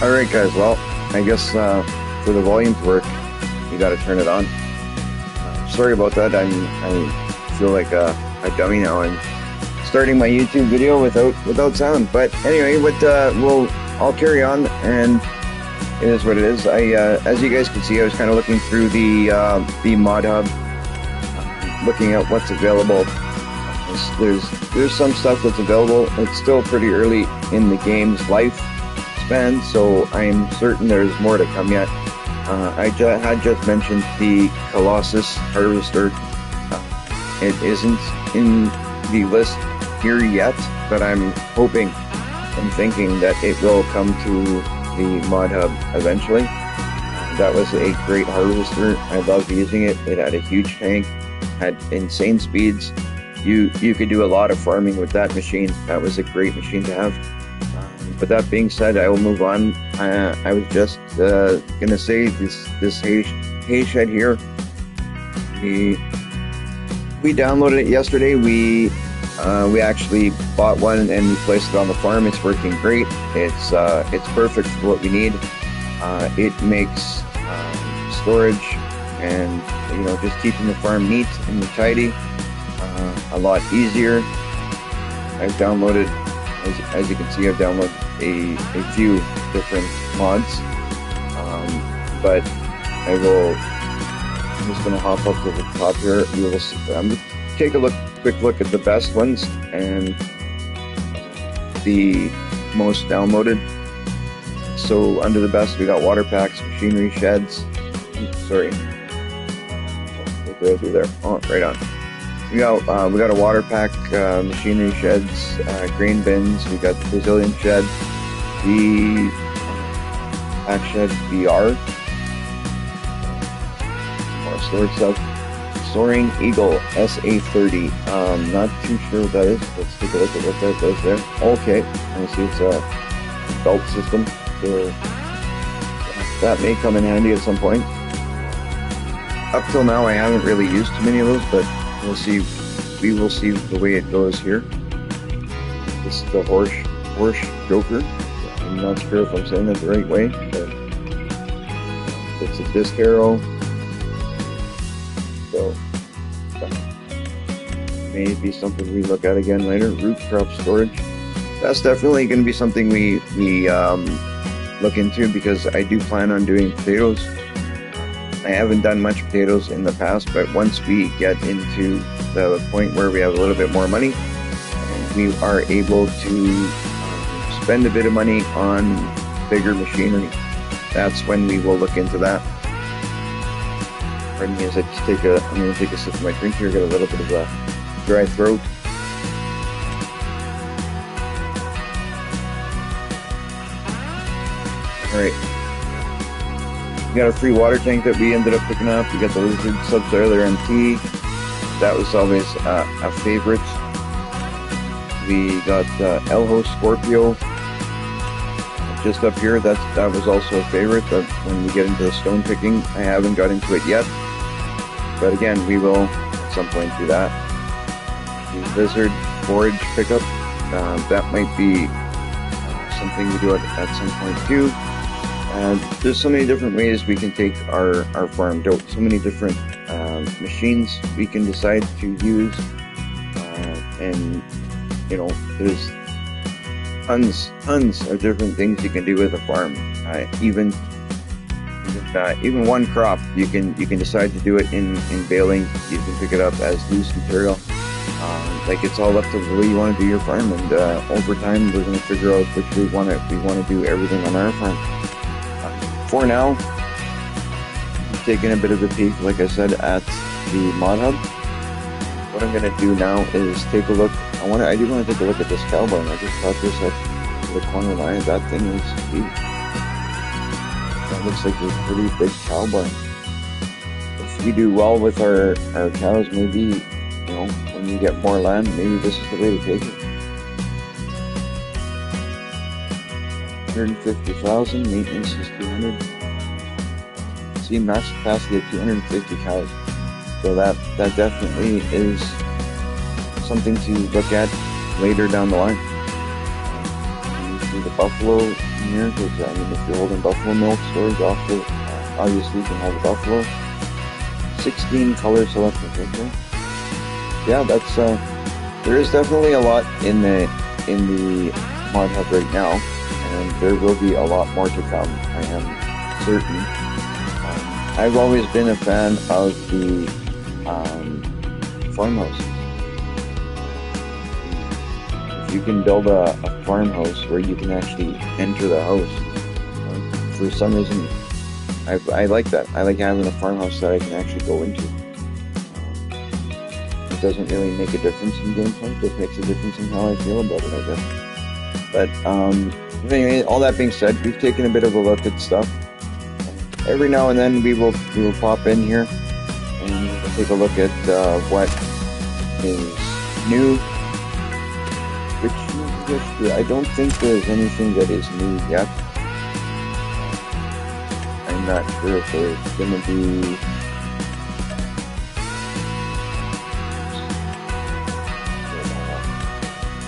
All right, guys. Well, I guess for the volume to work, you got to turn it on. Sorry about that. I feel like a dummy now. I'm starting my YouTube video without sound. But anyway, I'll carry on, and it is what it is. As you guys can see, I was kind of looking through the mod hub, looking at what's available. There's some stuff that's available. It's still pretty early in the game's life span, so I'm certain there's more to come yet. I had just mentioned the Colossus Harvester. It isn't in the list here yet, but I'm hoping and thinking that it will come to the mod hub eventually. That was a great harvester. I loved using it. It had a huge tank, had insane speeds. You could do a lot of farming with that machine. That was a great machine to have. But that being said, I will move on. I was just gonna say this hay shed here. We downloaded it yesterday. We actually bought one and we placed it on the farm. It's working great. It's perfect for what we need. It makes storage and just keeping the farm neat and tidy a lot easier. I've downloaded, as you can see, I've downloaded a few different mods, but I'm just going to hop up to the top here. I'm going to take a quick look at the best ones and the most downloaded. So under the best, we got water packs, machinery sheds. Sorry, what did I do there? Oh, right on. We got a water pack, machinery sheds, grain bins. We got the Brazilian shed, the pack shed VR, more storage stuff. Soaring Eagle SA30. Not too sure what that is. Let's take a look at what that does there. Okay, I see it's a belt system, so that may come in handy at some point. Up till now, I haven't really used too many of those, but we'll see. We will see the way it goes here. This is the horse joker. I'm not sure if I'm saying that the right way, but it's a disc arrow. So maybe something we look at again later. Root crop storage. That's definitely going to be something we look into, because I do plan on doing potatoes. I haven't done much potatoes in the past, but once we get into the point where we have a little bit more money and we are able to spend a bit of money on bigger machinery, that's when we will look into that. Pardon me as I'm going to take a sip of my drink here, get a little bit of a dry throat. Alright. We got a free water tank that we ended up picking up. We got the Lizard Subsoiler MT. That was always a favorite. We got Elho Scorpio just up here. That was also a favorite. But when we get into the stone picking, I haven't got into it yet. But again, we will at some point do that. The Lizard forage pickup. That might be something we do at some point too. There's so many different ways we can take our farm out. So many different machines we can decide to use, and there's tons of different things you can do with a farm. Even one crop, you can decide to do it in baling. You can pick it up as loose material. Like, it's all up to the way you want to do your farm, and over time we're going to figure out which we want to do everything on our farm. For now, I'm taking a bit of a peek, like I said, at the mod hub. What I'm going to do now is take a look. I do want to take a look at this cow barn. I just got this up to the corner line. That thing is huge. That looks like a pretty big cow barn. If we do well with our cows, maybe, when we get more land, maybe this is the way to take it. 150,000, maintenance is 200. See, max capacity of 250 cows. So that definitely is something to look at later down the line. You see the buffalo in here, because I mean, if you're holding buffalo milk storage, obviously you can hold a buffalo. 16 color selections, okay. Yeah, that's there is definitely a lot in the mod hub right now, and there will be a lot more to come. I am certain. I've always been a fan of the farmhouse. If you can build a farmhouse where you can actually enter the house, for some reason, I like that. I like having a farmhouse that I can actually go into. It doesn't really make a difference in gameplay. It just makes a difference in how I feel about it, I guess. But anyway, all that being said, we've taken a bit of a look at stuff. Every now and then we will pop in here and we'll take a look at what is new. Which I don't think there's anything that is new yet. I'm not sure if there's going to be.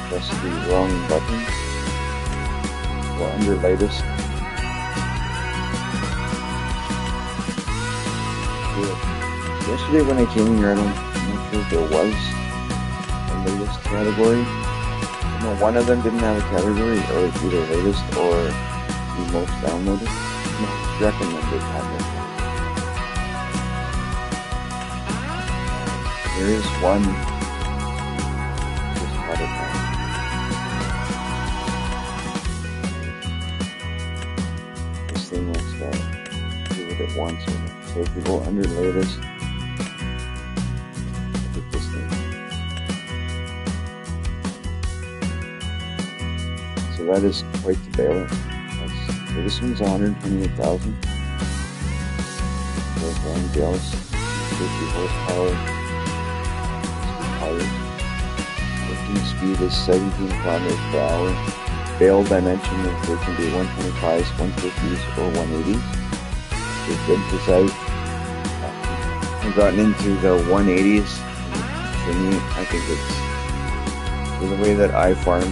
Press the wrong button. Well, under latest. Yesterday when I came in here, I'm not sure if there was a latest category. No, one of them didn't have a category, or either latest or the most downloaded. No, recommended tablet. There is one. Just cut it down. This thing wants to do what it wants with it. So if you go under latest, look at this thing. So that is quite the baler. So this one's 128,000. So long gals, 50 horsepower. Working speed is 17 kilometers per hour. Bale dimension is they can be 125s, 150s, or 180s. Which is good because I've gotten into the 180s. For me, I think it's for the way that I farm.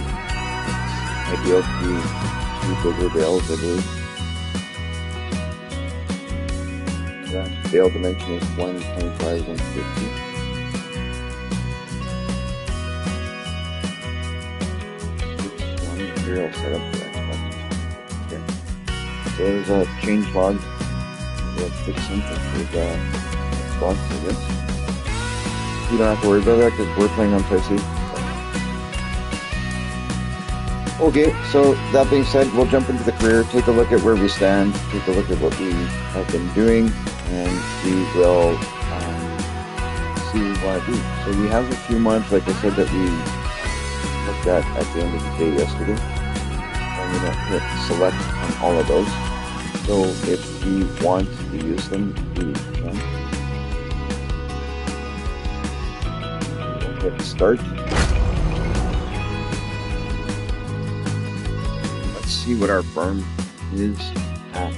Ideal to be bigger bales, I believe. That bale dimension is 125, 150. One material setup for Xbox. Okay. So there's a change log. We'll fix something for the Xbox, I guess. You don't have to worry about that because we're playing on PlayStation. Okay, so that being said, we'll jump into the career, take a look at where we stand, take a look at what we have been doing, and we will see what we want to do. So we have a few mods, like I said, that we looked at the end of the day yesterday. I'm going to hit select on all of those. So if we want to use them, we can. We'll hit start. See what our farm is at.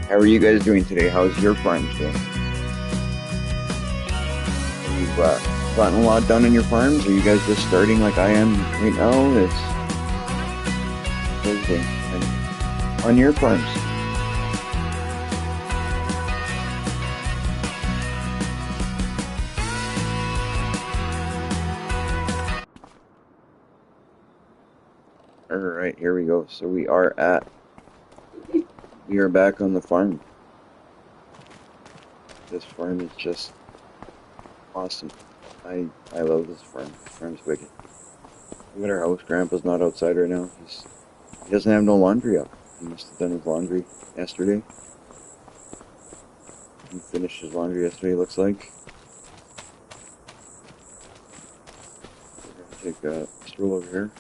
How are you guys doing today? How's your farms doing? You've gotten a lot done in your farms? Are you guys just starting like I am right now? It's Thursday. And on your farms? Alright, here we go. So we are back on the farm. This farm is just awesome. I love this farm. This farm's wicked. Look at our house. Grandpa's not outside right now. He doesn't have no laundry up. He must have done his laundry yesterday. He finished his laundry yesterday, looks like. We're gonna take a stroll over here.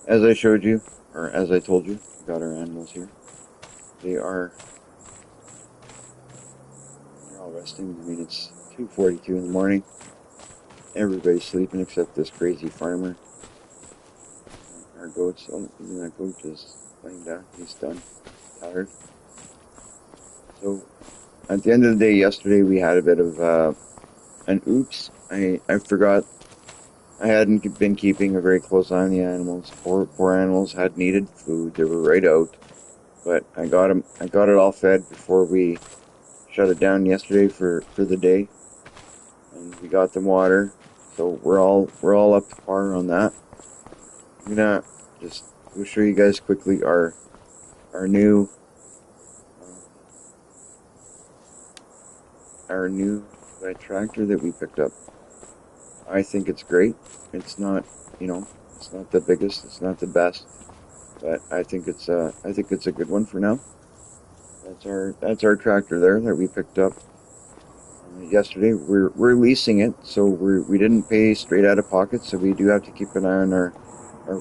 As I showed you, or as I told you, we got our animals here. They're all resting. I mean, it's 2:42 in the morning. Everybody's sleeping except this crazy farmer. Our goats, even that goat is laying down. He's done. Tired. So at the end of the day, yesterday we had a bit of an oops. I forgot I hadn't been keeping a very close eye on the animals. Poor animals had needed food. They were right out, but I got them. I got it all fed before we shut it down yesterday for the day, and we got them water. So we're all up to par on that. I'm gonna just we'll show you guys quickly our new our new tractor that we picked up. I think it's great. It's not, it's not the biggest, it's not the best, but I think it's a good one for now. That's our tractor there that we picked up yesterday. We're leasing it, so we didn't pay straight out of pocket, so we do have to keep an eye on our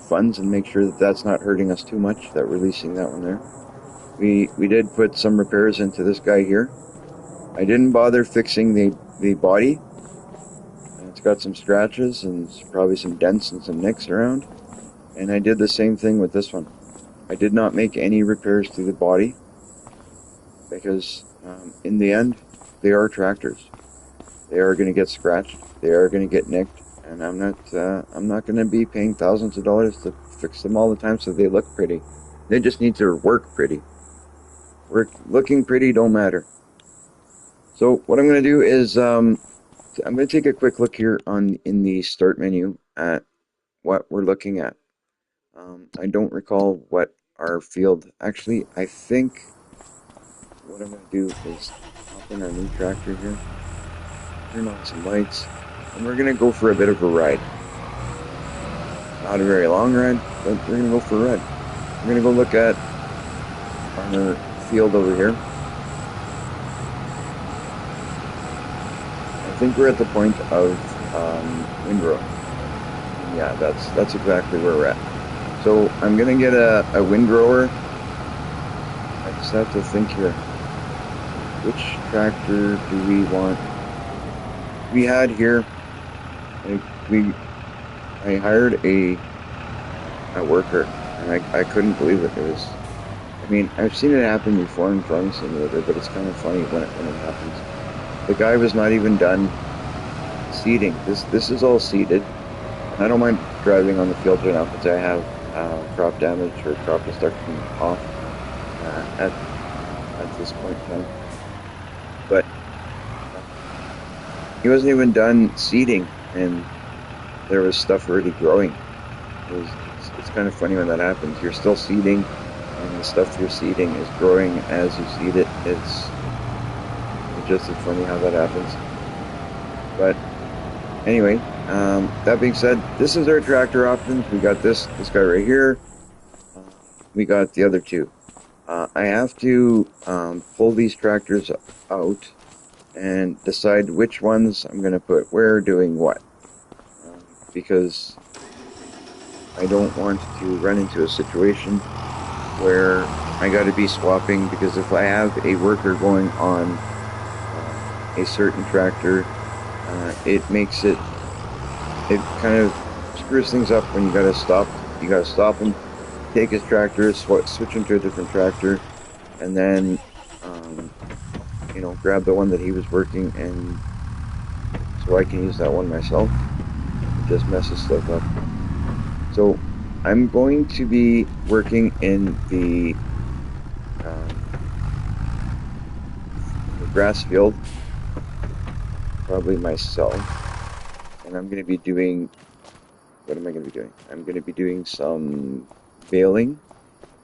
funds and make sure that that's not hurting us too much, that we're leasing that one there. We did put some repairs into this guy here. I didn't bother fixing the body. It's got some scratches and probably some dents and some nicks around. And I did the same thing with this one. I did not make any repairs to the body because in the end, they are tractors. They are going to get scratched. They are going to get nicked. And I'm not going to be paying thousands of dollars to fix them all the time so they look pretty. They just need to work pretty. Looking pretty don't matter. So what I'm going to do is I'm going to take a quick look here in the start menu at what we're looking at. I don't recall what our field, actually, I think what I'm going to do is hop in our new tractor here, turn on some lights, and we're going to go for a bit of a ride. Not a very long ride, but we're going to go for a ride. We're going to go look at our field over here. I think we're at the point of windrow. Yeah, that's exactly where we're at. So I'm gonna get a windrower. I just have to think here. Which tractor do we want? We had here. I hired a worker, and I couldn't believe it. It was. I mean, I've seen it happen before in Farming Simulator, but it's kind of funny when it happens. The guy was not even done seeding. This is all seeded. I don't mind driving on the field right now because I have crop damage or crop destruction off at this point in time. But he wasn't even done seeding, and there was stuff already growing. It's kind of funny when that happens. You're still seeding, and the stuff you're seeding is growing as you seed it. It's just funny how that happens. But anyway, that being said, this is our tractor options. We got this guy right here. We got the other two. I have to pull these tractors out and decide which ones I'm going to put where, doing what. Because I don't want to run into a situation where I got to be swapping, because if I have a worker going on a certain tractor, it kind of screws things up when you gotta stop him, take his tractor, switch him to a different tractor, and then grab the one that he was working, and so I can use that one myself. It just messes stuff up. So I'm going to be working in the grass field, probably myself, and I'm going to be doing, what am I going to be doing? I'm going to be doing some baling,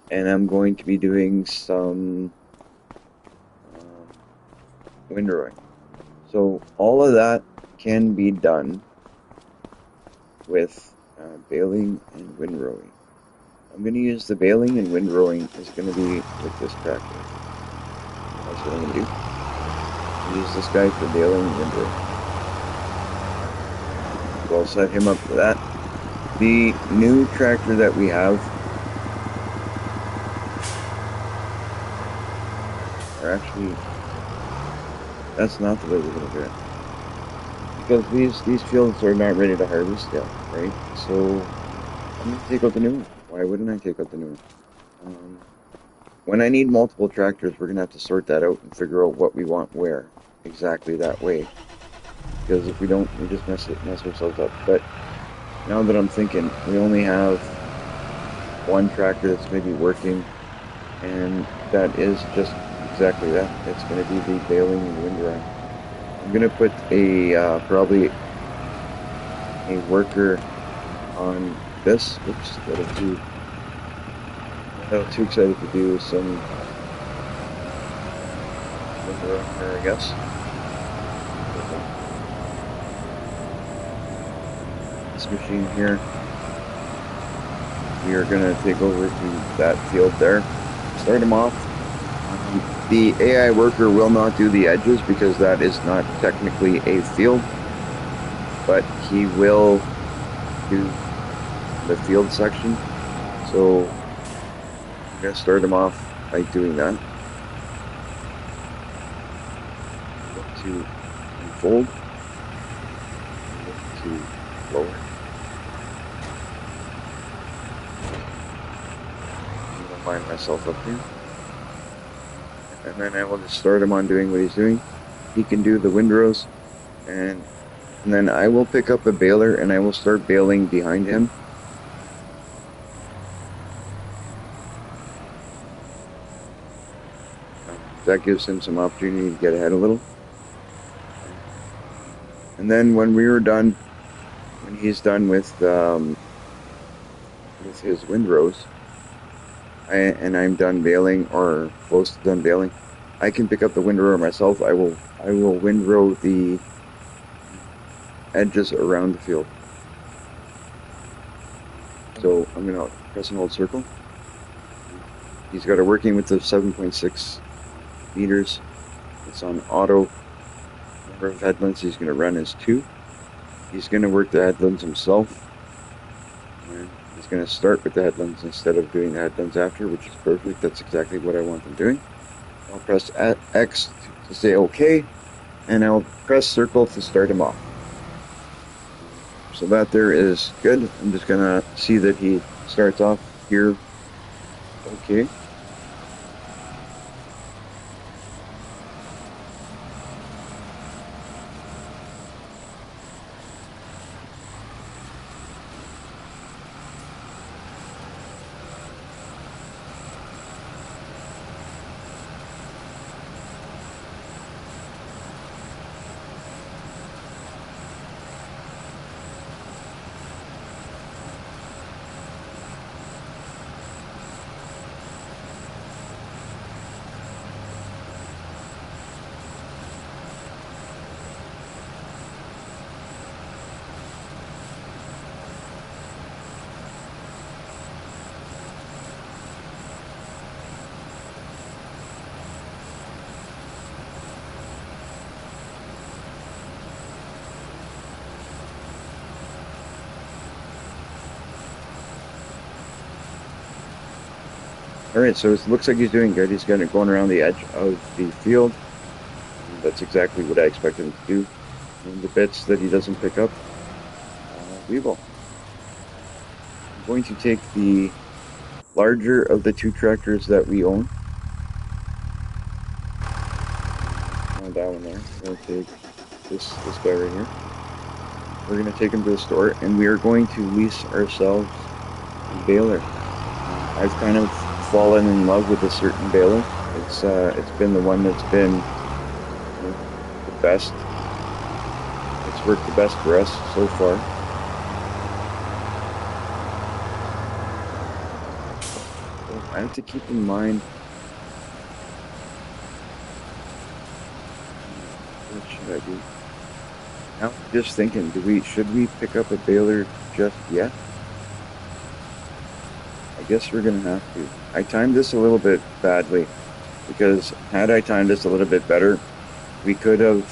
and I'm going to be doing some windrowing. So all of that can be done with baling and windrowing. I'm going to use the baling and windrowing is going to be with this tractor. That's what I'm going to do. Use this guy for baling and windrowing. We'll set him up for that. The new tractor that we have are actually, that's not the way we're going to do it. Because these fields are not ready to harvest yet, right? So I'm going to take out the new one. Why wouldn't I take out the new one? when I need multiple tractors, we're gonna have to sort that out and figure out what we want where exactly that way. Because if we don't, we just mess ourselves up. But now that I'm thinking, we only have one tractor that's going to be working, and that is just exactly that. It's going to be the baling and windrow. I'm going to put a probably a worker on this. Oops, a little too excited to do some windrow here, I guess. This machine here, we are going to take over to that field there, start them off. The AI worker will not do the edges because that is not technically a field, but he will do the field section. So I'm going to start him off by doing that. Go to unfold, go to lower. I'm going to line myself up here. And then I will just start him on doing what he's doing. He can do the windrows, and then I will pick up a baler and I will start baling behind him. That gives him some opportunity to get ahead a little. And then when we were done, when he's done with his windrows, and I'm done baling or close to done baling, I can pick up the windrower myself. I will windrow the edges around the field. So I'm gonna press and hold circle. He's got it working with the 7.6 meters. It's on auto. Number of headlands he's gonna run is 2. He's gonna work the headlands himself. And he's going to start with the headlands instead of doing the headlands after, which is perfect. That's exactly what I want them doing. I'll press X to say OK, and I'll press circle to start him off. So that there is good. I'm just going to see that he starts off here. OK. Alright, so it looks like he's doing good. He's going around the edge of the field. That's exactly what I expected him to do. And the bits that he doesn't pick up, we will. I'm going to take the larger of the 2 tractors that we own. That one there. We're going to take this guy right here. We're going to take him to the store, and we are going to lease ourselves a baler. I've kind of fallen in love with a certain baler. It's been the one that's been the best. It's worked the best for us so far. So I have to keep in mind, what should I do? Now I'm just thinking, should we pick up a baler just yet? I guess we're gonna have to. I timed this a little bit badly, because had I timed this a little bit better, we could have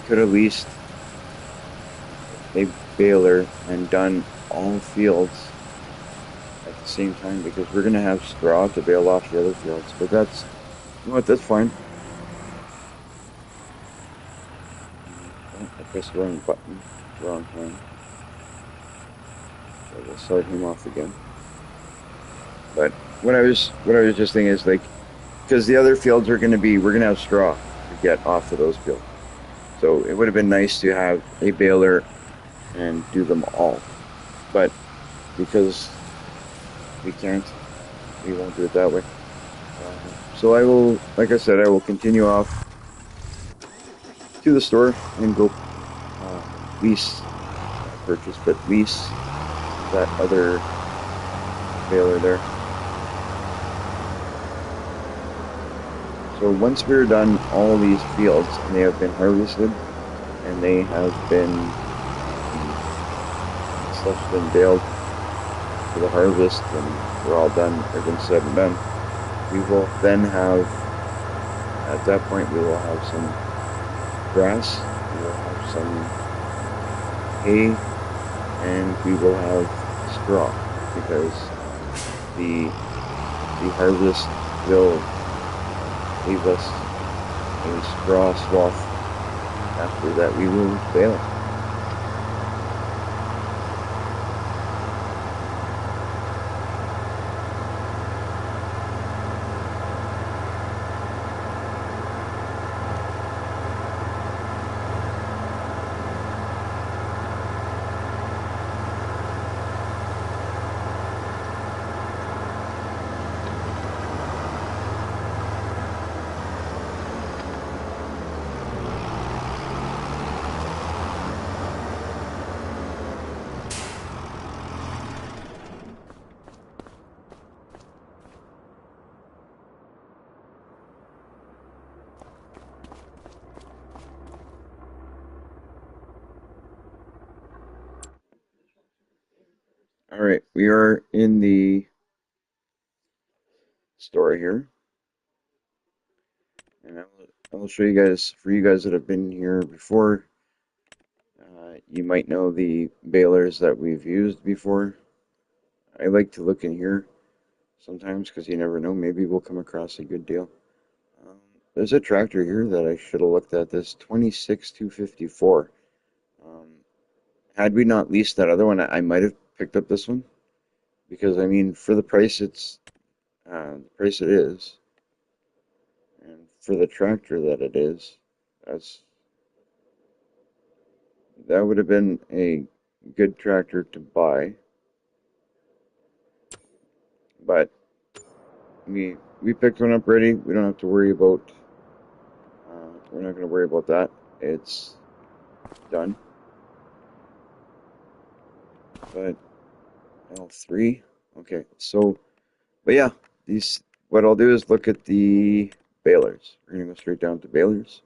leased a baler and done all fields at the same time, because we're gonna have straw to bale off the other fields. But that's, you know what, that's fine. Oh, I pressed the wrong button, wrong time. So we'll start him off again. But what I was just thinking is like, because the other fields are going to be, we're going to have straw to get off of those fields. So it would have been nice to have a baler and do them all. But because we can't, we won't do it that way. So I will, like I said, I will continue off to the store and go lease, purchase, but lease that other baler there. So once we're done all these fields and they have been harvested and they have been, stuff's been baled for the harvest and we're all done, everything's said and done, we will then have, at that point we will have some grass, we will have some hay, and we will have straw, because the harvest will leave us a straw swath. After that we will bale. Alright, we are in the store here. And I will show you guys, for you guys that have been here before, you might know the balers that we've used before. I like to look in here sometimes because you never know, maybe we'll come across a good deal. There's a tractor here that I should have looked at, this 26254. Had we not leased that other one, I might have picked up this one, because I mean, for the price it's the price it is, and for the tractor that it is, that would have been a good tractor to buy. But we picked one up ready. We don't have to worry about. We're not going to worry about that. It's done. But L3. Okay, so, but yeah, these. What I'll do is look at the balers. We're going to go straight down to balers.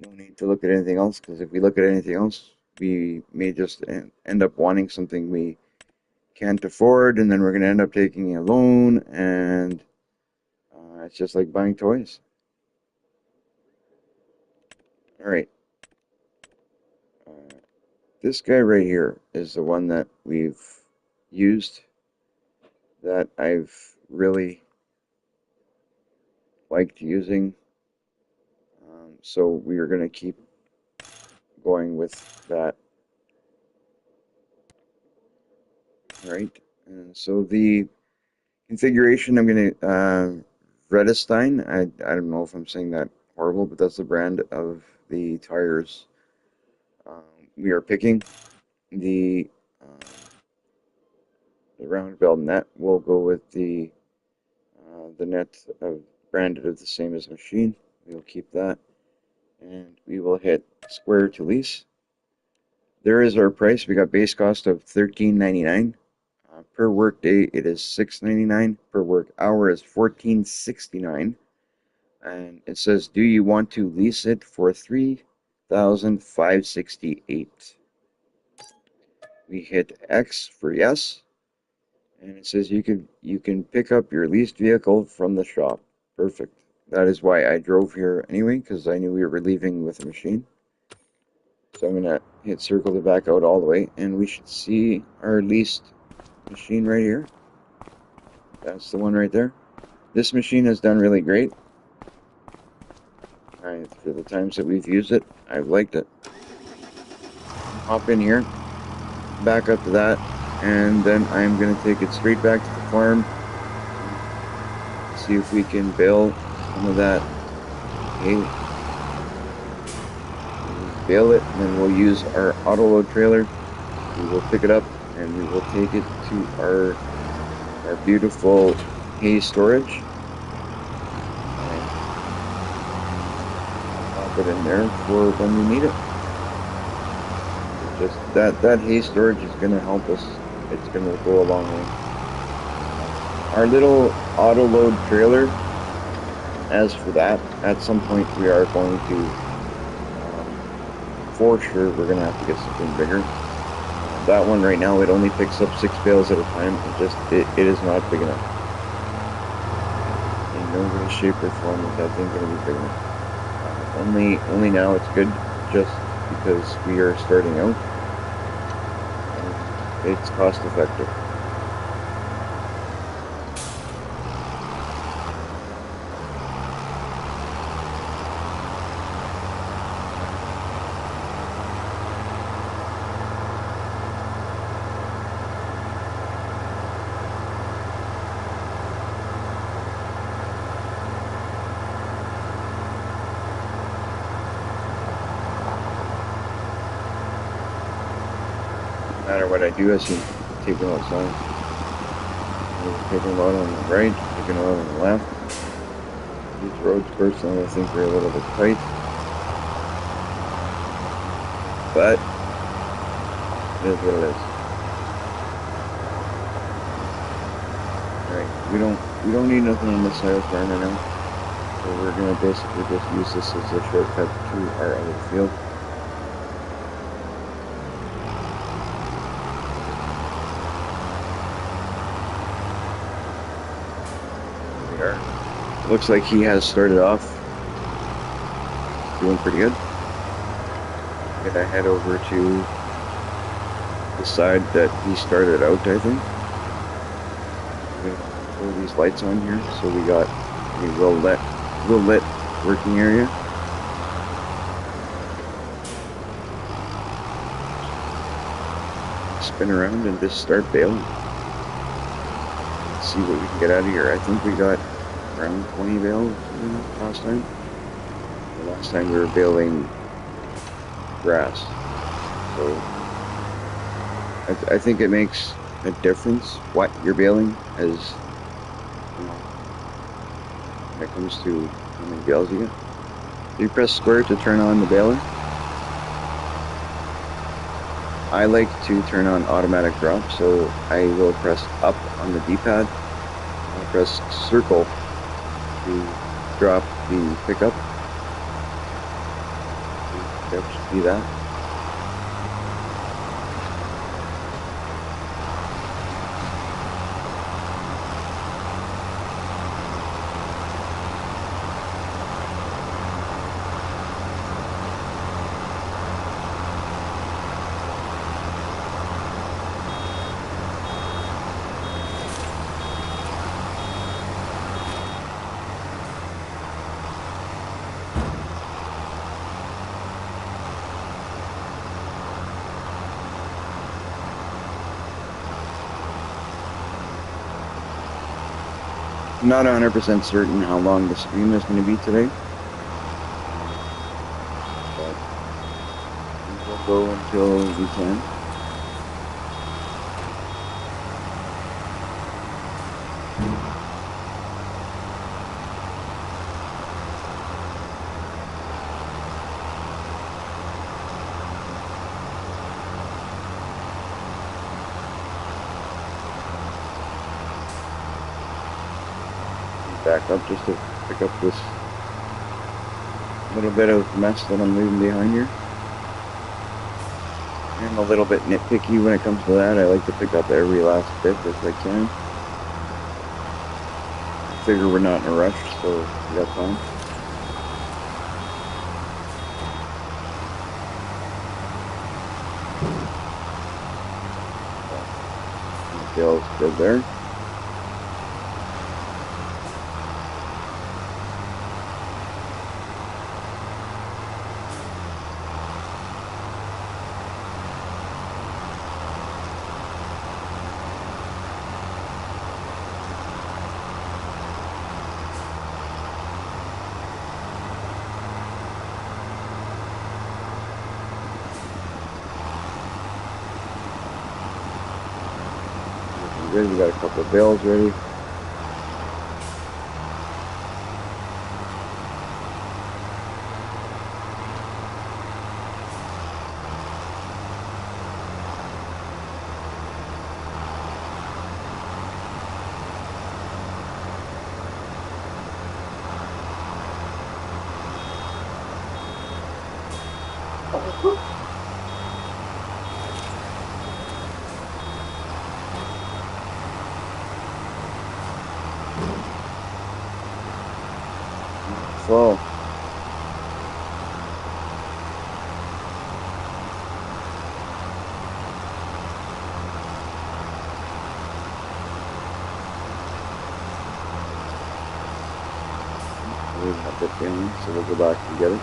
No need to look at anything else, because if we look at anything else, we may just end up wanting something we can't afford, and then we're going to end up taking a loan, and it's just like buying toys. Alright. This guy right here is the one that we've used, that I've really liked using. So we are going to keep going with that. Alright. And so the configuration, I'm going to Vredestein. I don't know if I'm saying that horrible, but that's the brand of the tires we are picking. The round bell net will go with the net branded of the same as machine. We'll keep that, and we will hit square to lease. There is our price. We got base cost of $13.99. Per work day it is $6.99. Per work hour is $14.69. And it says, do you want to lease it for $3,568? We hit X for yes, and it says you can pick up your leased vehicle from the shop. Perfect. That is why I drove here anyway, because I knew we were leaving with a machine. So I'm gonna hit circle to back out all the way, and we should see our leased machine right here. That's the one right there. This machine has done really great. For the times that we've used it, I've liked it. Hop in here, back up to that, and then I'm going to take it straight back to the farm see if we can bale some of that hay. Bale it, and then we'll use our auto load trailer. We will pick it up and we will take it to our beautiful hay storage. And pop it in there for when we need it. Just that hay storage is going to help us. It's going to go a long way. Our little auto load trailer, as for that, at some point we are going to, for sure, we're going to have to get something bigger. That one right now, it only picks up 6 bales at a time. It is not big enough. In no way, shape, or form is that thing going to be big enough. Only now it's good, just because we are starting out. It's cost effective. No matter what I do, I seem to take them outside. Taking a lot on the right, taking a lot on the left. These roads, personally, I think are a little bit tight. But it is what it is. Alright, we don't need nothing on this side of the farm right now. So we're gonna basically just use this as a shortcut to our other field. Looks like he has started off doing pretty good. I'm gonna head over to the side that he started out, I think. I'm gonna pull these lights on here, so we got a well lit working area. Spin around and just start baling. Let's see what we can get out of here. I think we got around 20 bales last time. The last time we were baling grass. So I think it makes a difference what you're baling, as you know, when it comes to how many bales you get. You press square to turn on the baler. I like to turn on automatic drop, so I will press up on the D-pad. I'll press circle to drop the pickup. That should be that. I'm not 100% certain how long the stream is going to be today, but we'll go until we can. Back up just to pick up this little bit of mess that I'm leaving behind here. I'm a little bit nitpicky when it comes to that. I like to pick up every last bit if I can. I figure we're not in a rush, so we got time. Feels good there. good. We got a couple of bales ready. So we have that failing, so we'll go back and get it.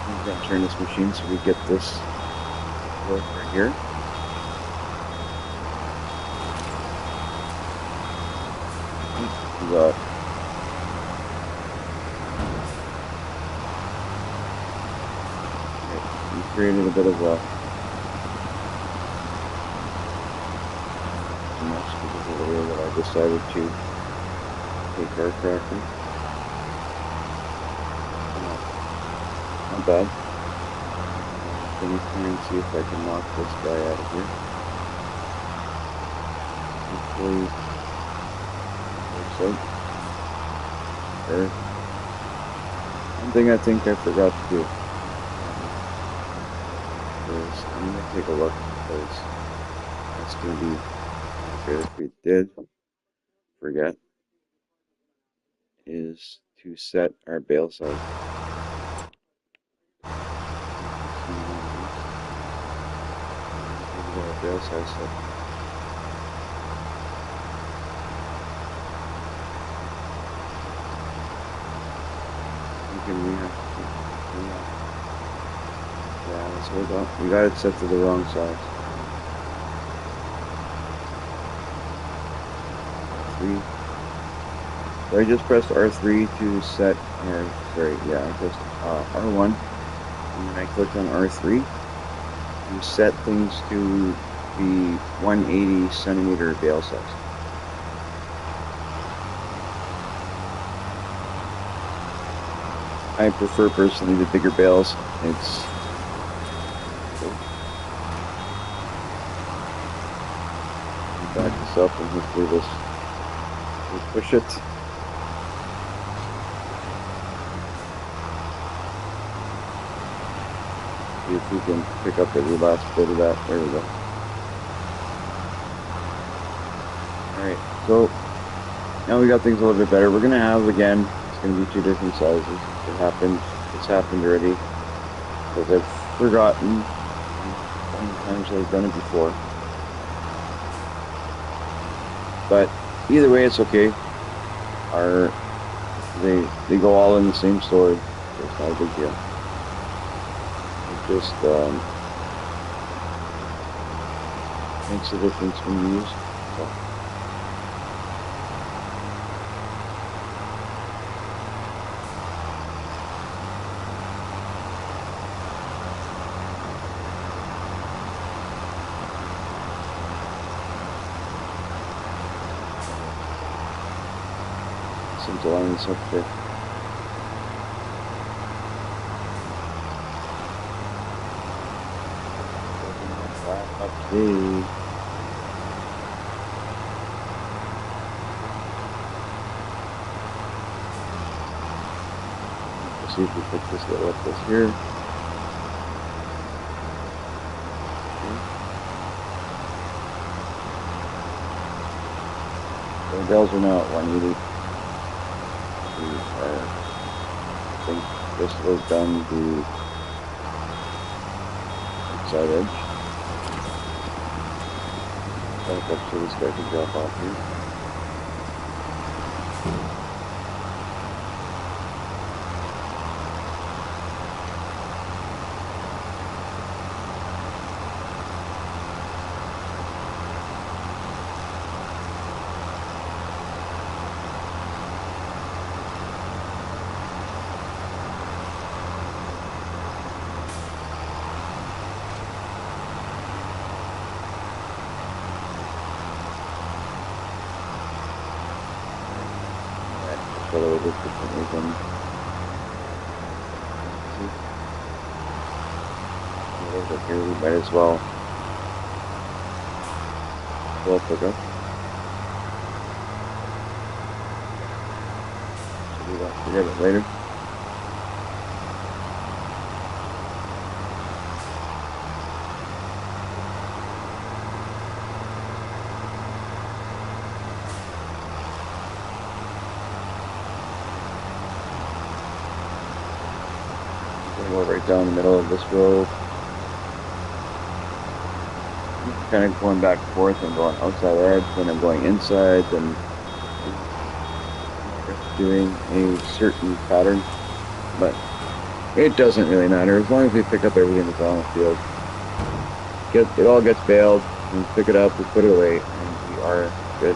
I'm gonna turn this machine so we get this over here. We created a bit of a mess because of the way that I decided to take our tractor. Not bad. Let me try and see if I can knock this guy out of here. Hopefully, works out. There. One thing I think I forgot to do is I'm gonna take a look because that's gonna be good if we did forget is to set our bale size. Bale size set. We have to, yeah, let's hold on. We got it set to the wrong size. 3. So I just pressed R3 to set, or sorry, yeah, I pressed R1, and then I clicked on R3 to set things to the 180 centimeter bale size. I prefer personally the bigger bales. It's back this up and hopefully this will push it. See if we can pick up every last bit of that. There we go. Alright, so now we got things a little bit better. We're gonna have again, it's gonna be 2 different sizes. It's happened already. Because I've forgotten how many times I've done it before. But either way, it's okay. They go all in the same story. So it's not a big deal. It just makes a difference when you use it. So. Seems to line this up there. Okay. see if we pick this little up this here. Okay. The bells are now at 180. I think this was done the outside edge. Back up so this guy can drop off here. A little bit differently than over here. We might as well pick up. So we don't forget it later. Go right down the middle of this road. Kind of going back and forth and going outside edge, then I'm going inside, then doing a certain pattern. But it doesn't really matter as long as we pick up everything that's on the field. It all gets baled, we pick it up, we put it away, and we are good.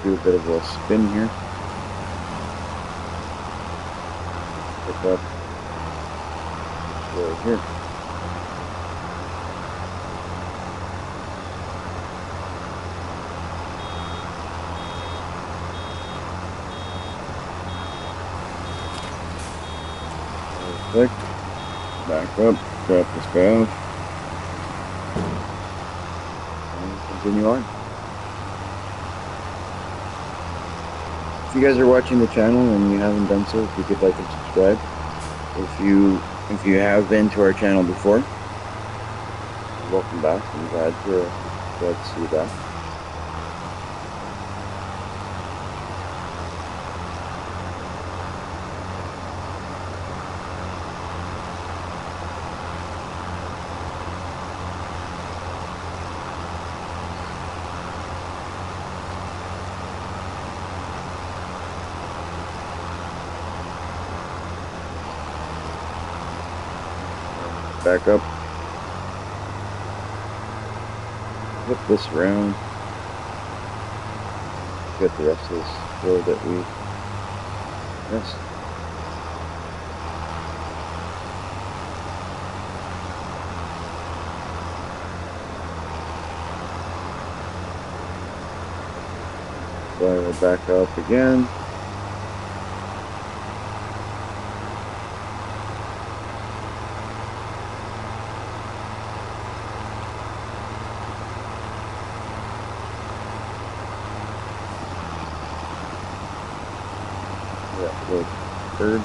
Do a bit of a spin here. Pick up right here. Click, back up, drop this guy off, and continue on. If you guys are watching the channel and you haven't done so, if you could like and subscribe. If you have been to our channel before, welcome back. I'm glad to see you back. Back up, flip this around, get the rest of this road that we missed. So I will back up again. Little bird.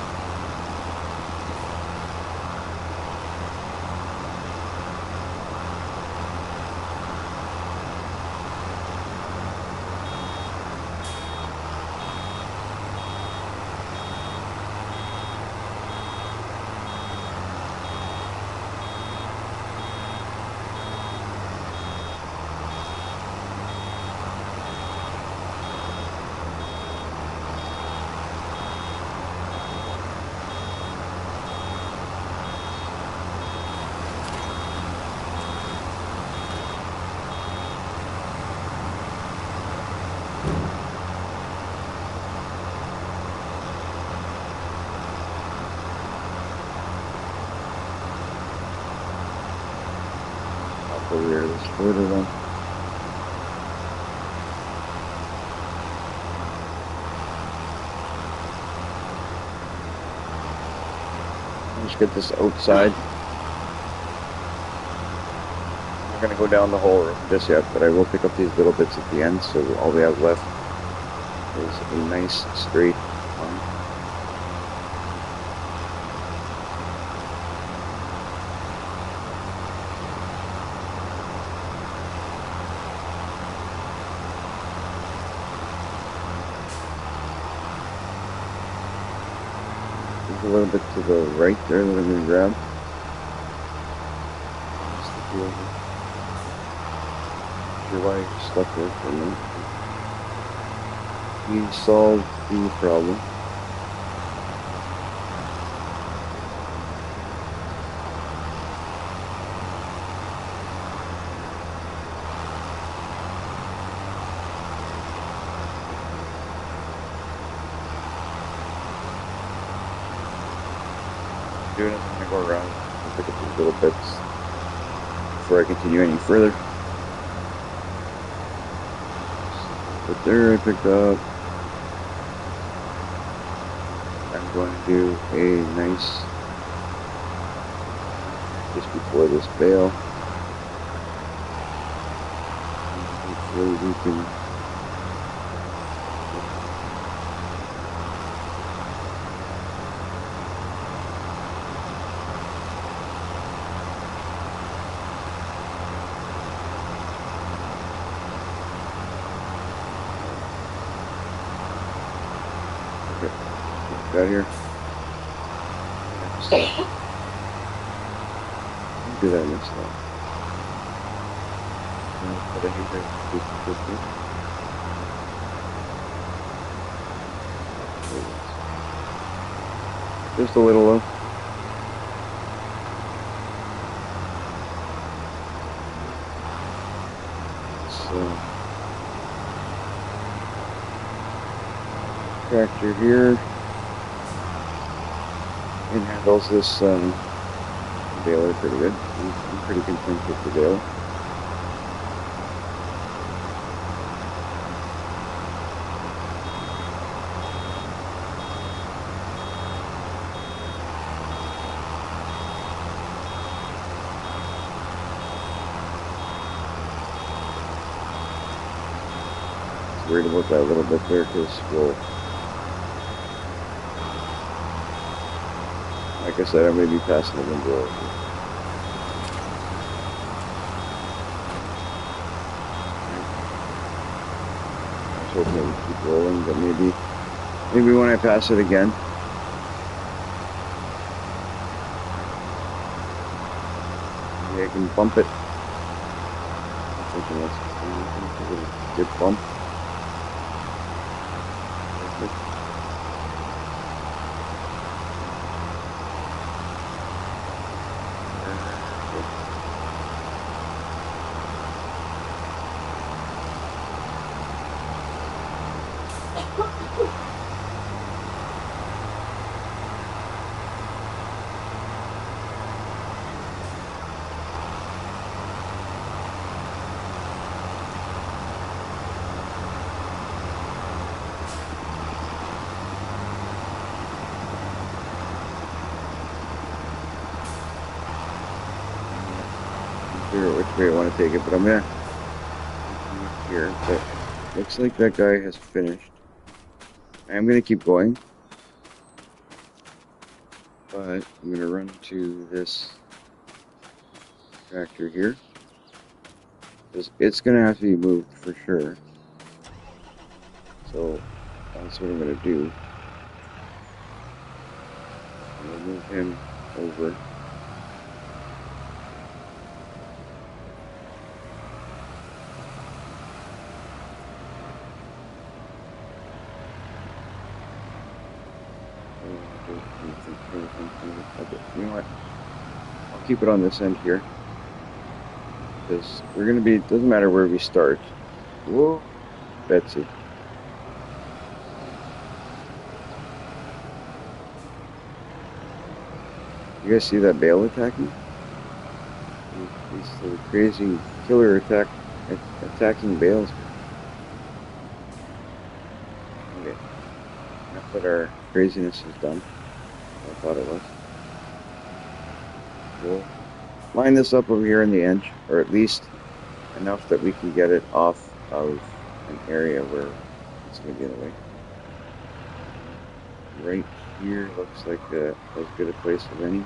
Rear this further one. Let's get this outside. I'm not gonna go down the whole this yet, but I will pick up these little bits at the end, so all we have left is a nice straight line. There's a little bit to the right there that I'm gonna grab. Sure why you're stuck there for a minute. We solved the problem. Doing it, I'm gonna go around and pick up these little bits before I continue any further. But there I picked up. I'm going to do a nice just before this bale. Hopefully we can got here. Do that next time. But I think that's 50-50. Just a little low. So tractor here. It handles this baler pretty good. I'm pretty content with the baler. Worried about that a little bit there because we'll, like I said, I'm going to be passing the window over. I was hoping it would keep rolling, but maybe when I pass it again. Maybe I can bump it. I'm thinking that's a little good bump. Figure out which way I want to take it, but I'm gonna here. But looks like that guy has finished. I'm gonna keep going, but I'm gonna run to this tractor here. It's gonna have to be moved for sure. So that's what I'm gonna do. I'm gonna move him over. Okay, you know what? I'll keep it on this end here. Because we're going to be, doesn't matter where we start. Whoa, Betsy. You guys see that bale attacking? These crazy killer attacking bales. Okay, enough that our craziness is done. I thought it was. we'll line this up over here in the edge, or at least enough that we can get it off of an area where it's going to be in the way. Right here looks like as good a place as any.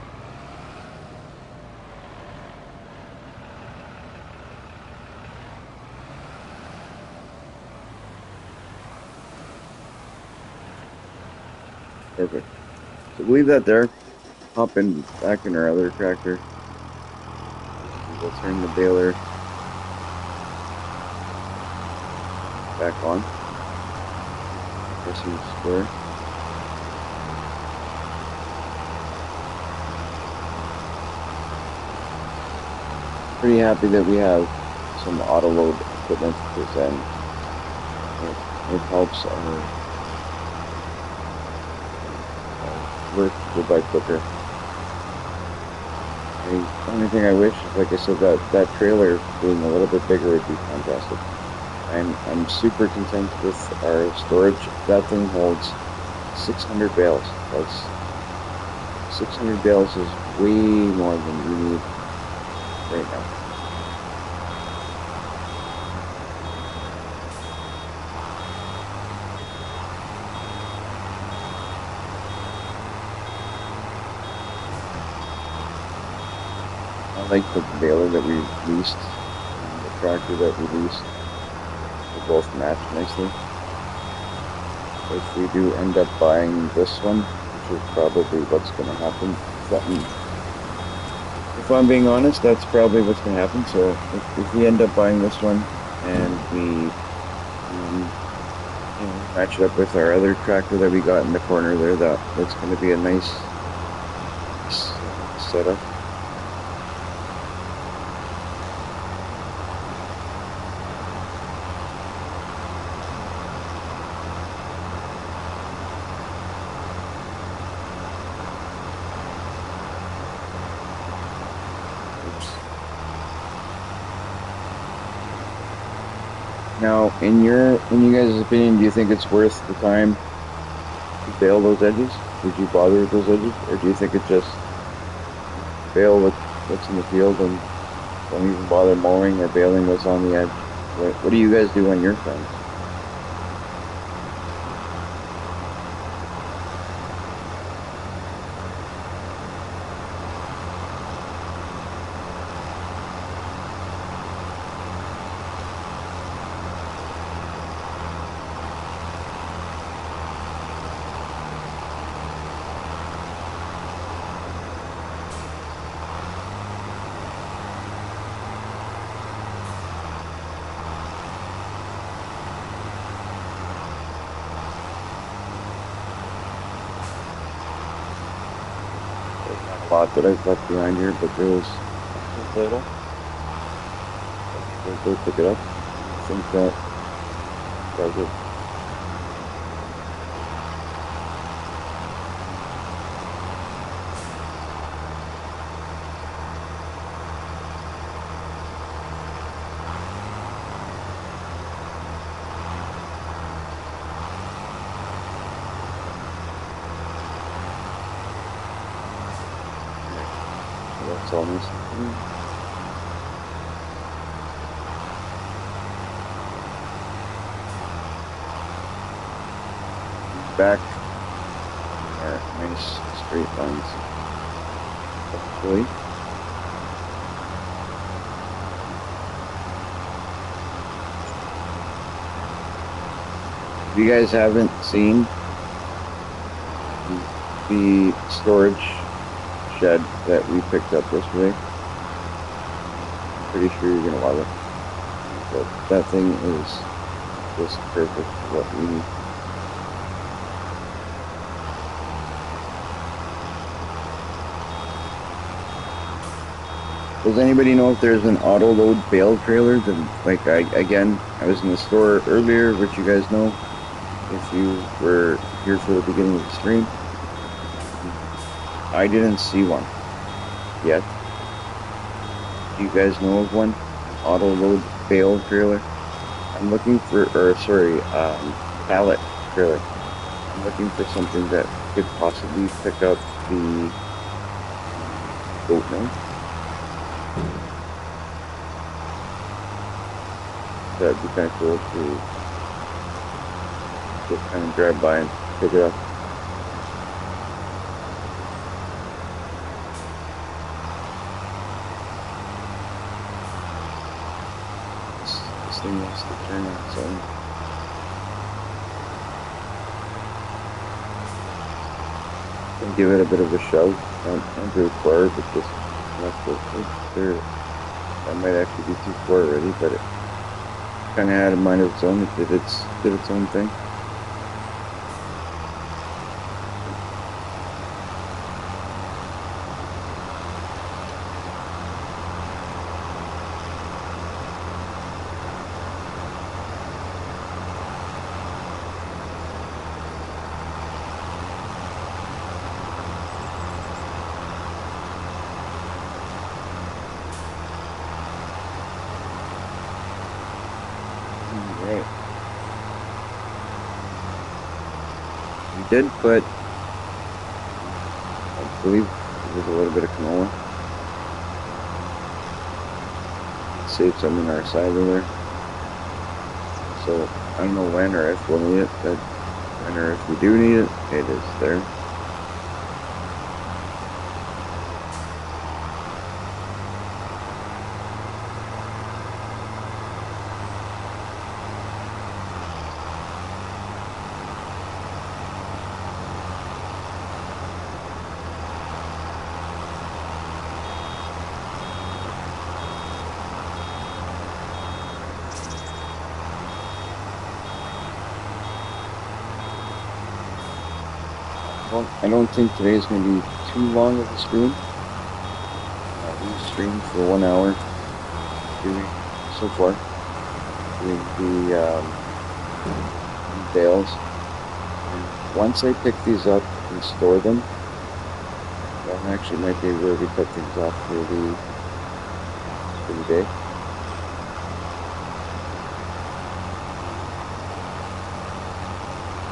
Perfect. So leave that there. Hop in back in our other tractor. We'll turn the baler back on. Pressing square. Pretty happy that we have some auto load equipment because then it helps our work go by quicker. The only thing I wish is, like I said, that trailer being a little bit bigger would be fantastic. I'm super content with our storage. That thing holds 600 bales. That's 600 bales is way more than we need right now. I like the baler that we leased and the tractor that we leased. They both match nicely. If we do end up buying this one, which is probably what's going to happen, if I'm being honest, that's probably what's going to happen. So if we end up buying this one and we match it up with our other tractor that we got in the corner there, that's going to be a nice setup. Now, in you guys' opinion, do you think it's worth the time to bale those edges? Would you bother with those edges, or do you think it just bale what's in the field and don't even bother mowing or baling what's on the edge? What do you guys do on your farms? A lot that I've left behind here, but there was a little. We'll go pick it up. I think that does it. That's almost. Back. Nice straight lines. Hopefully. If you guys haven't seen the storage shed that we picked up yesterday, I'm pretty sure you're gonna love it. But that thing is just perfect for what we need. Does anybody know if there's an auto load bale trailer? Like I was in the store earlier, which you guys know if you were here for the beginning of the stream. I didn't see one yet. Do you guys know of one? Auto load bale trailer? I'm looking for, pallet trailer. I'm looking for something that could possibly pick up the goat milk. that'd be kind of cool to just kind of drive by and pick it up. This thing wants to turn on its own. And give it a bit of a shove. Not very far, but just enough to there. That might actually be too far already, but it kind of had a mind of its own. It did its own thing. Right. We did put, I believe it was a little bit of canola. Save some in our cider there. So I don't know when or if we'll need it, but when or if we do need it, it is there. Well, I don't think today's going to be too long of a stream. We streamed for 1 hour doing so far, doing the bales. And once I pick these up and store them, that actually might be where we cut things off for the day.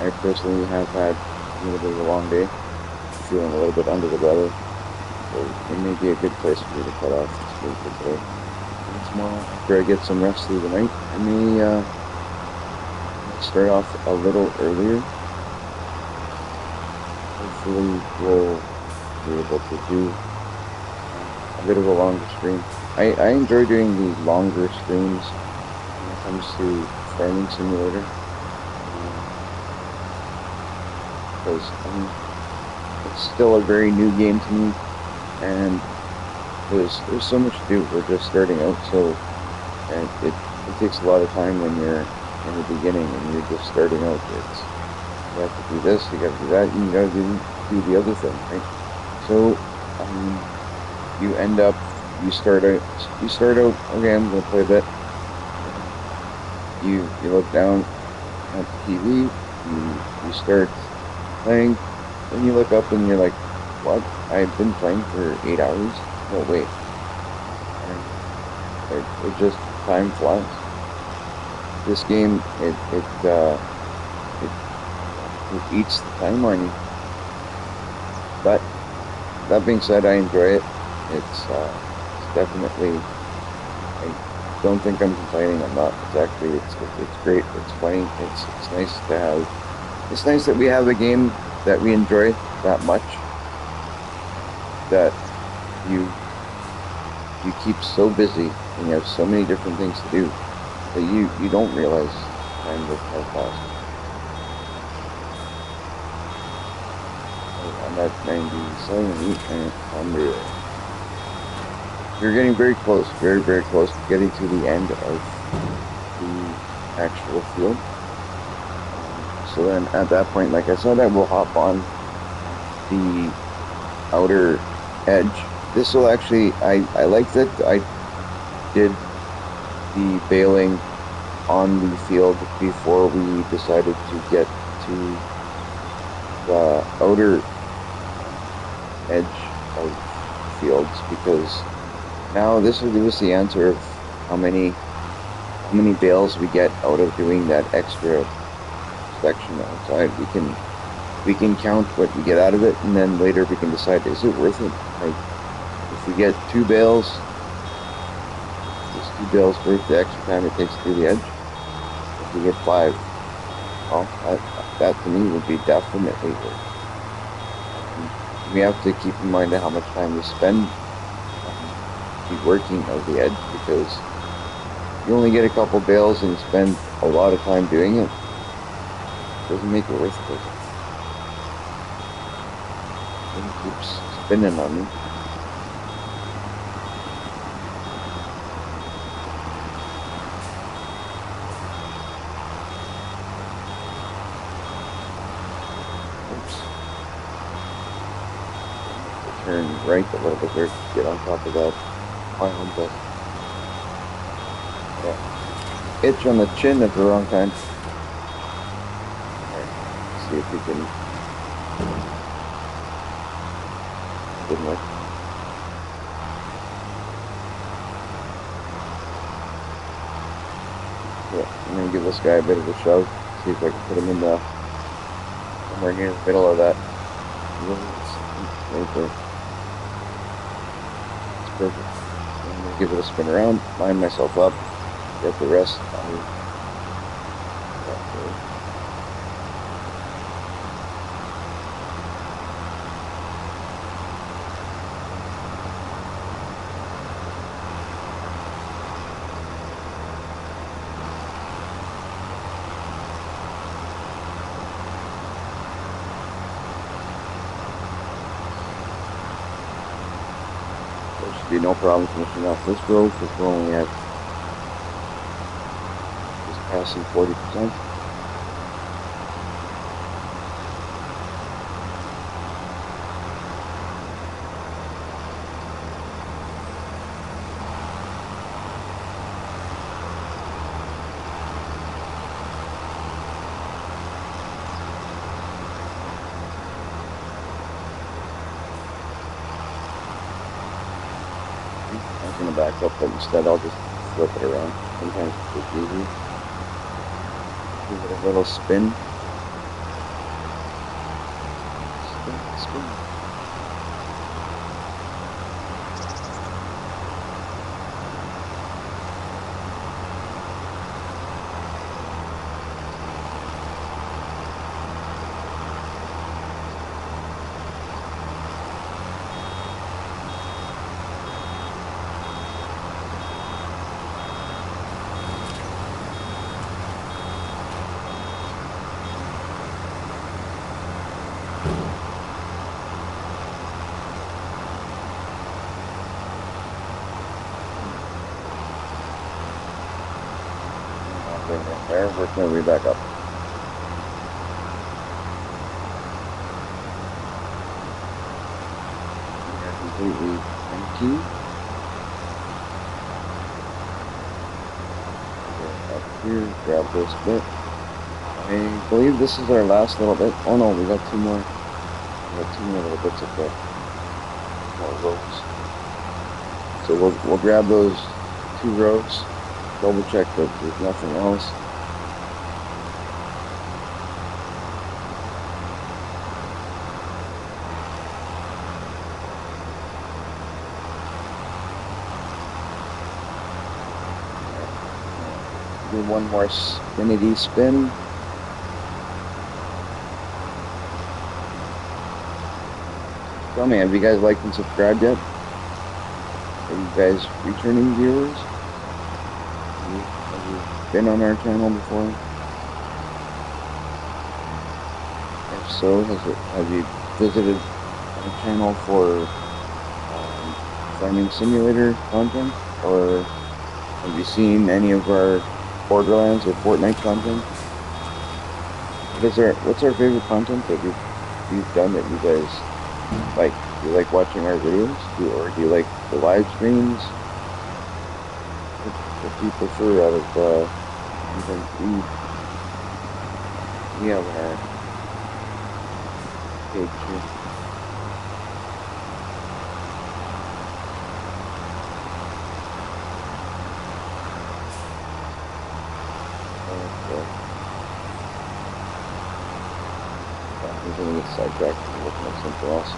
I personally have had a little bit of a long day, feeling a little bit under the weather, so it may be a good place for me to cut off this day for today. And tomorrow, after I get some rest through the night, I may start off a little earlier. Hopefully we'll be able to do a bit of a longer stream. I enjoy doing the longer streams when it comes to Farming Simulator. Because it's still a very new game to me, and there's so much to do. We're just starting out, so and it takes a lot of time when you're in the beginning and you're just starting out. It's you have to do this, you got to do that, and you got to do the other thing, right? So you start out. Okay, I'm gonna play a bit. You look down at the TV. You start playing, then you look up and you're like, what? I've been playing for 8 hours? No, wait. And it just, time flies. This game, it eats the time on you. But, that being said, I enjoy it. It's definitely, I don't think I'm complaining, I'm not. It's great, it's funny, it's nice to have. It's nice that we have a game that we enjoy that much, that you keep so busy and you have so many different things to do that you don't realize time will pass. I'm at 97 and I'm You're getting very close, very, very close to getting to the end of the actual field. So then at that point, like I said, I will hop on the outer edge. This will actually, I like that I did the baling on the field before we decided to get to the outer edge of fields, because now this will give us the answer of how many bales we get out of doing that extra section outside. We can count what we get out of it, and then later we can decide, is it worth it? Like, if we get 2 bales, is 2 bales worth the extra time it takes to do the edge? you get 5. Well, that to me would be definitely worth. We have to keep in mind how much time we spend the working of the edge, because you only get a couple bales and you spend a lot of time doing it. It doesn't make it worth it. It keeps spinning on me. Oops. Turn right a little bit there to get on top of that pile, but yeah. Itch on the chin at the wrong time. Alright, see if we can. Didn't work. Yeah, I'm gonna give this guy a bit of a shove. See if I can put him in the somewhere near the middle of that. Right there. It's perfect. I'm gonna give it a spin around, line myself up, get the rest. There should be no problem finishing off this row because we're only at just passing 40%. I'm going to back up, but instead I'll just flip it around. Sometimes it's just easy. Give it a little spin. Spin, spin. There, work my way back up. We are completely empty. Go up here, grab this bit. I believe this is our last little bit. Oh no, we got 2 more. We got 2 more little bits of the more rows. So we'll grab those 2 rows, double check that there's nothing else. Do one more spinity spin. Tell me, have you guys liked and subscribed yet? Are you guys returning viewers? Have you been on our channel before? If so, have you visited our channel for Farming Simulator content? Or have you seen any of our Borderlands or Fortnite content? What's our favorite content that we've done that you guys like? Do you like watching our videos? Or do you like the live streams? What do you prefer out of anything we have on our page here? I'm going to get sidetracked and looking at something else.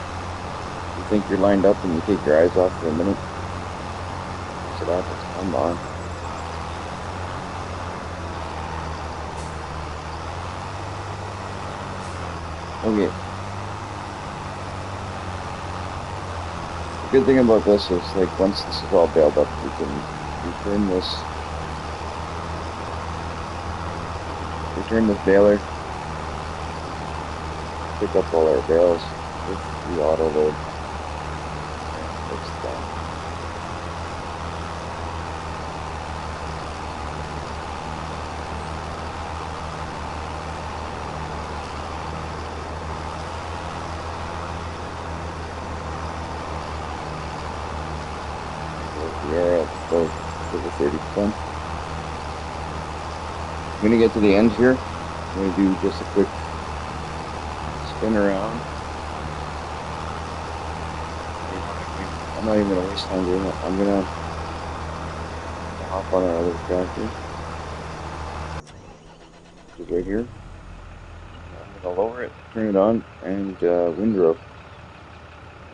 You think you're lined up and you take your eyes off for a minute? So that happens. Come on. Okay, the good thing about this is like once this is all bailed up, return this baler, pick up all our bales with the auto load, and it's done. We are at about over 30%. I'm gonna get to the end here. I'm gonna do just a quick spin around. I'm not even gonna waste time doing it. I'm gonna hop on our other tractor, which is right here. I'm gonna lower it, turn it on, and windrow.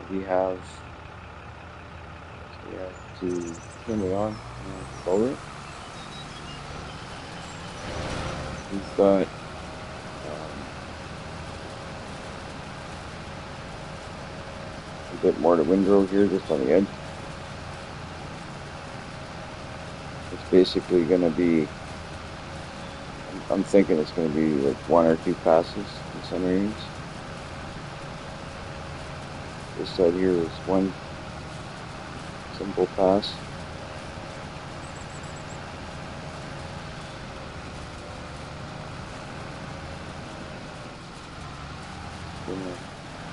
We have to turn it on and lower it. We've got a bit more to windrow here, just on the edge. It's basically gonna be, I'm thinking it's gonna be like 1 or 2 passes in some areas. This side here is one simple pass. I'm gonna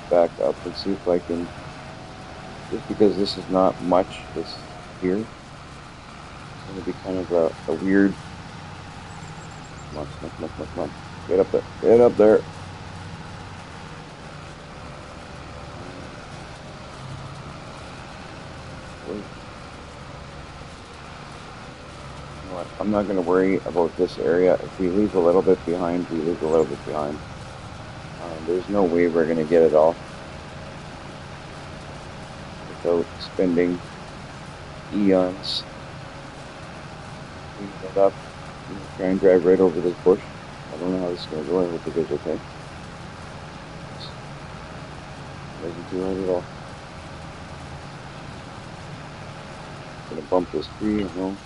back up and see if I can, just because this is not much, this here, it's gonna be kind of a weird, come on, get up there, get up there. You know what? I'm not going to worry about this area. If we leave a little bit behind, we leave a little bit behind. There's no way we're going to get it all without spending eons cleaning it up. Try and drive right over this bush. I don't know how this is going to go. I hope it goes okay. It doesn't do right at all. I'm going to bump this tree. No.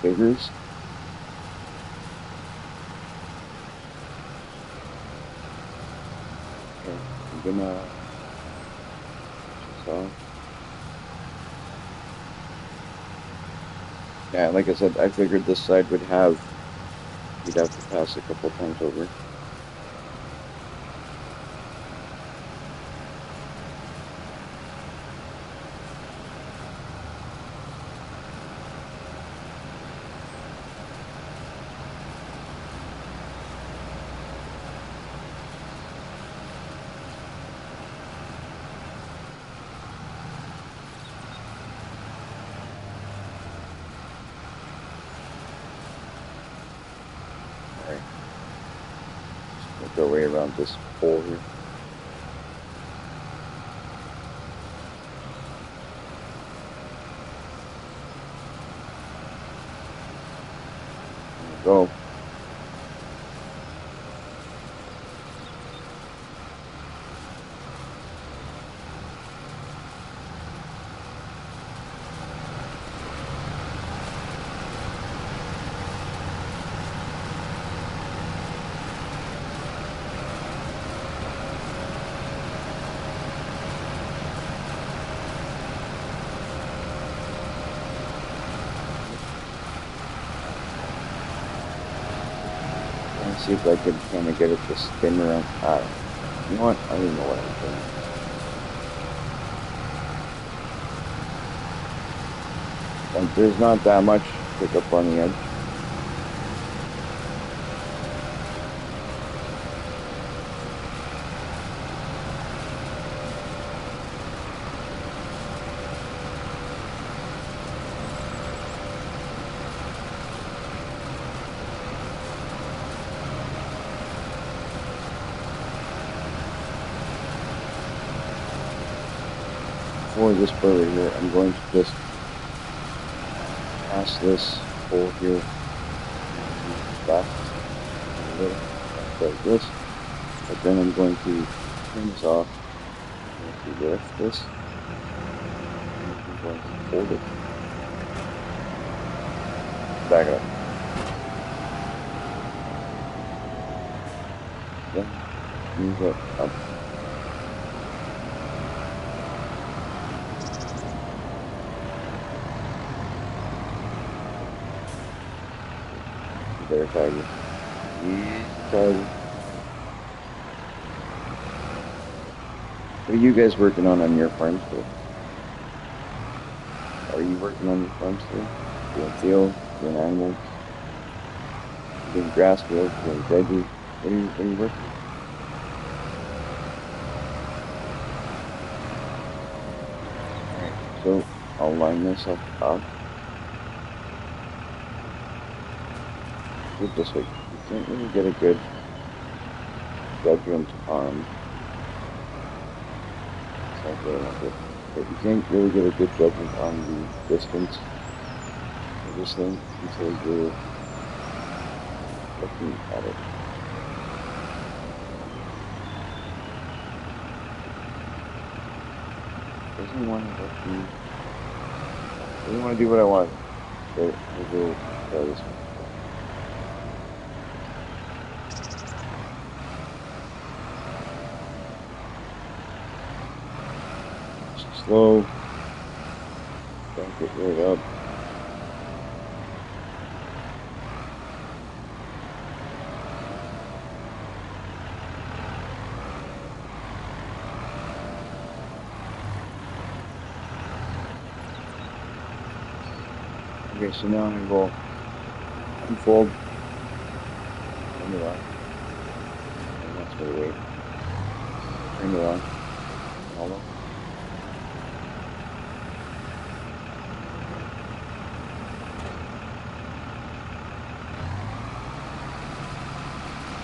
Figures. Okay, I'm gonna yeah, like I said, I figured this side we'd have to pass a couple times over. Make our way around this pole here. There we go. See if I could kind of get it to spin around. You know what? I don't even know what I'm doing. And there's not that much pickup on the edge. For this burger here, I'm going to just pass this pole here, left a little, like this. But then I'm going to turn this off. I'm going to lift this. And I'm going to hold it. Back it up. Then move it up. There, Tiger. Easy, Tiger. What are you guys working on your farm still? Are you working on your farm still? Doing field, doing animals, doing grass field, doing veggie? What are you working on? Alright, so I'll line this up. Do it this way. You can't really get a good judgment on. But you can't really get a good judgment on the distance of this thing until you're looking at it. Doesn't want to let me. Doesn't want to do what I want. So we'll go try this one. Slow. Don't get right up. Okay, so now I'm going to go unfold. Turn it on. And that's for the weight. Turn it on. Hold on.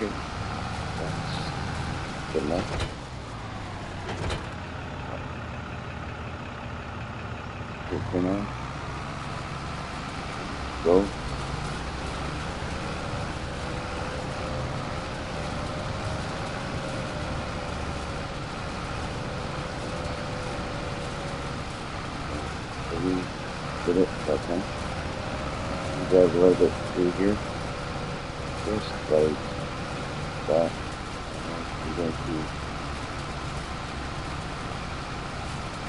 Okay, that's good enough. Okay, turn on. Go. So we did it that time. Drive a little bit through here. Just like that. And we're going to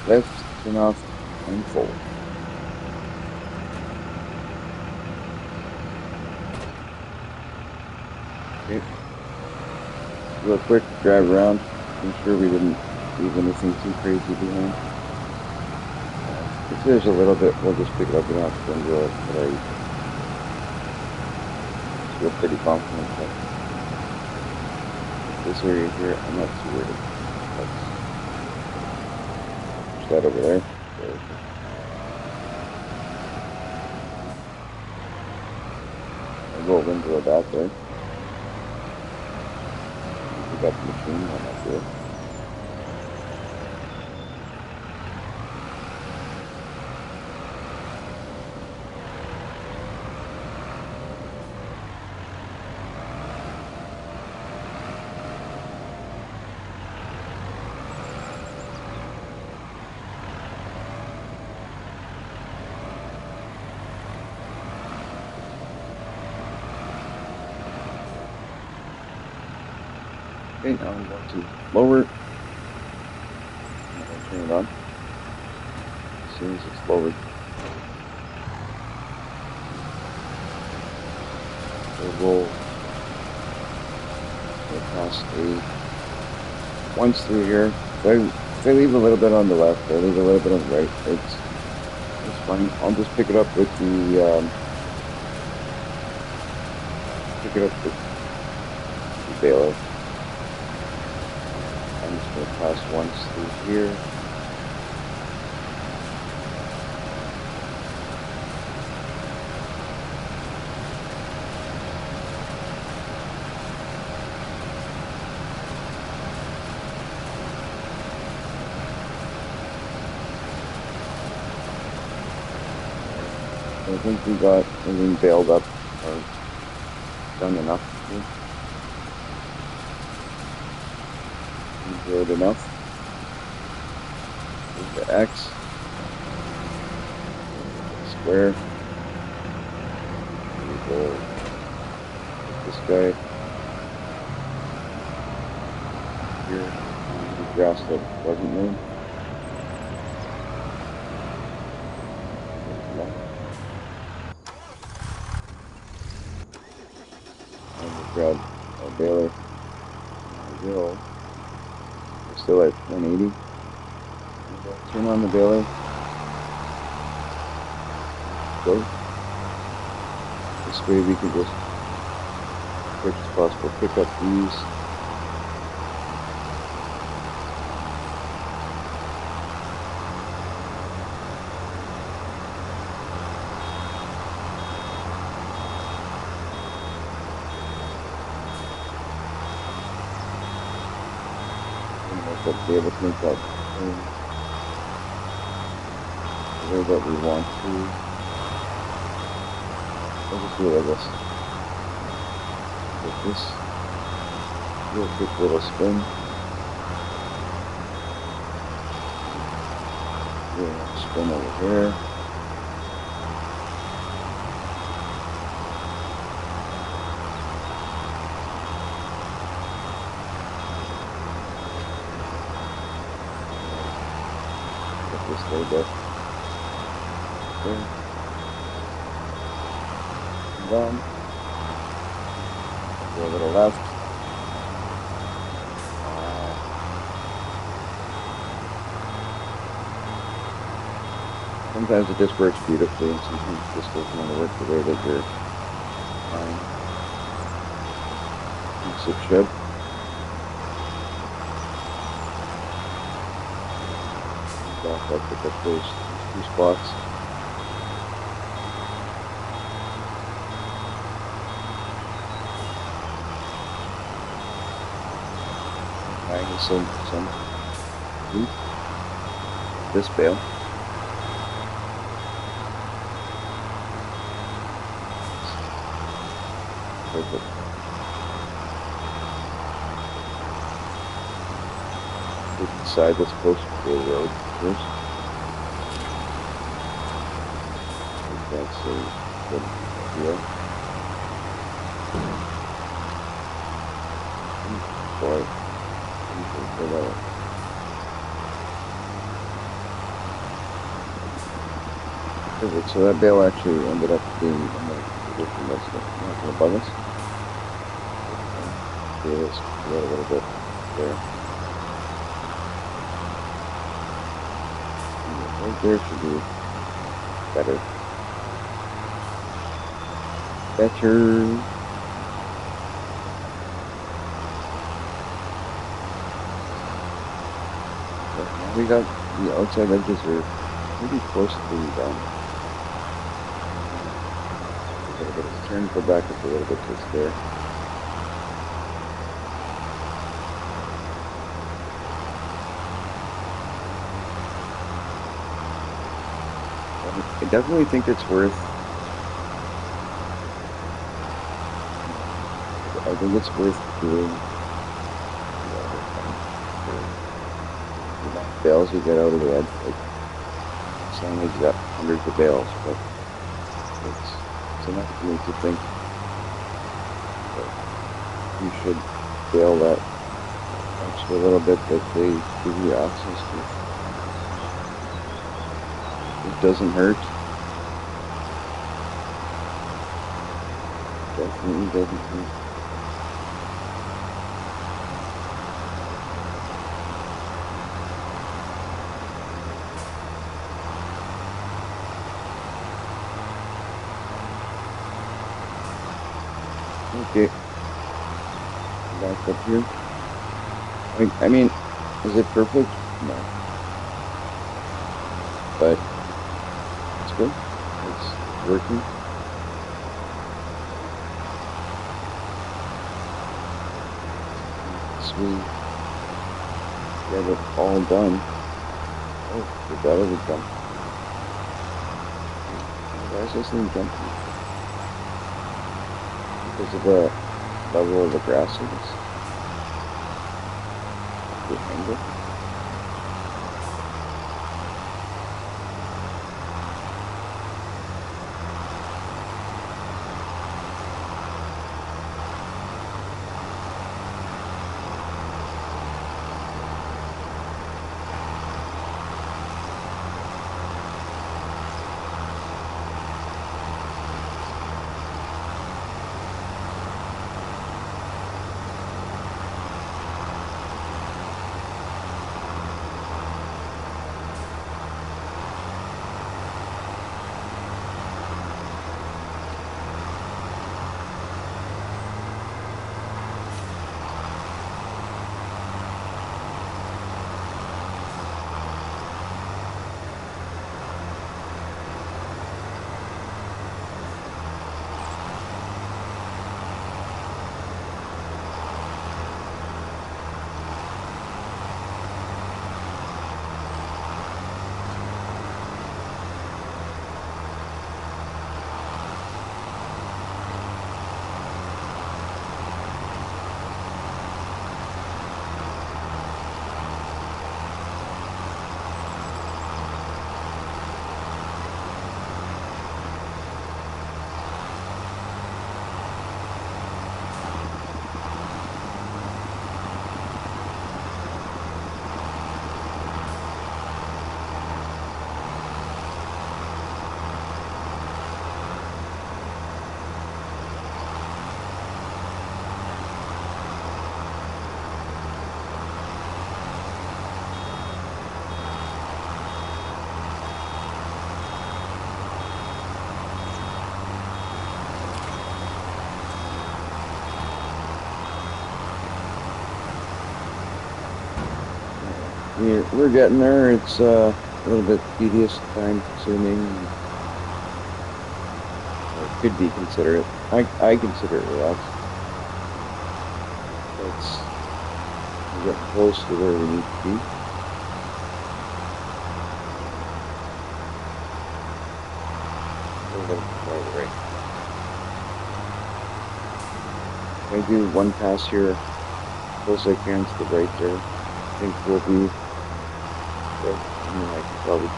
lift, turn off, and fold. Okay. Real quick, drive around. Make sure we didn't leave anything too crazy behind. If there's a little bit, we'll just pick it up. We don't have to go it, but I feel pretty confident that this area here, I'm not too worried. Push that over there. I'll go into the back there. We got the machine, I'm not sure. Okay, now I'm going to lower it. I'm going to turn it on. As soon as it's lowered, we'll pass once through here. If I leave a little bit on the left, I leave a little bit on the right, it's fine. I'll just pick it up with the baler. I'm just going to pass once through here. I think we got everything bailed up or done enough. Good enough. Here's the X. Square. We'll put this guy here. The grass that wasn't mowed. And we'll grab a baler. We're still at 180. Turn on the baler. Go. This way we can just, as quick as possible, pick up these. Be able to make that the way that we want to. I'll just do it like this. With this real quick little spin. Spin over here. This way there. Okay. Down. Go a little left. Sometimes it just works beautifully, and sometimes it just doesn't want to work the way that you're trying. Yes, it should. I'll pick up those two spots. Hang some loop. This bale. Perfect. Take the side that's closer to the road first. That's a good deal. Boy, perfect. So that bale actually ended up being not above us. Okay, let's go a little bit there. Right there should be better. Better. Now we got the outside edges are pretty close to being done. A little bit of turn, go back up a little bit to it's there. I definitely think it's worth. I think it's worth doing the bales you get out of the edge. Like, it's not like you got hundreds of bales, but it's enough for me to think that you should bale that extra little bit that they give you access to. It doesn't hurt. Definitely doesn't hurt. Okay, back up here. I mean, is it perfect? No. But it's good. It's working. So we get it all done. Oh, we got it done. Why is this thing jumping? Because of the level of the grass in this. The angle. We're getting there. It's a little bit tedious, time consuming. Or could be considered. I consider it relaxed. It's we're getting close to where we need to be. A little bit more to the right. I do one pass here, close I can to the right there. I think we'll be good. I mean, I can probably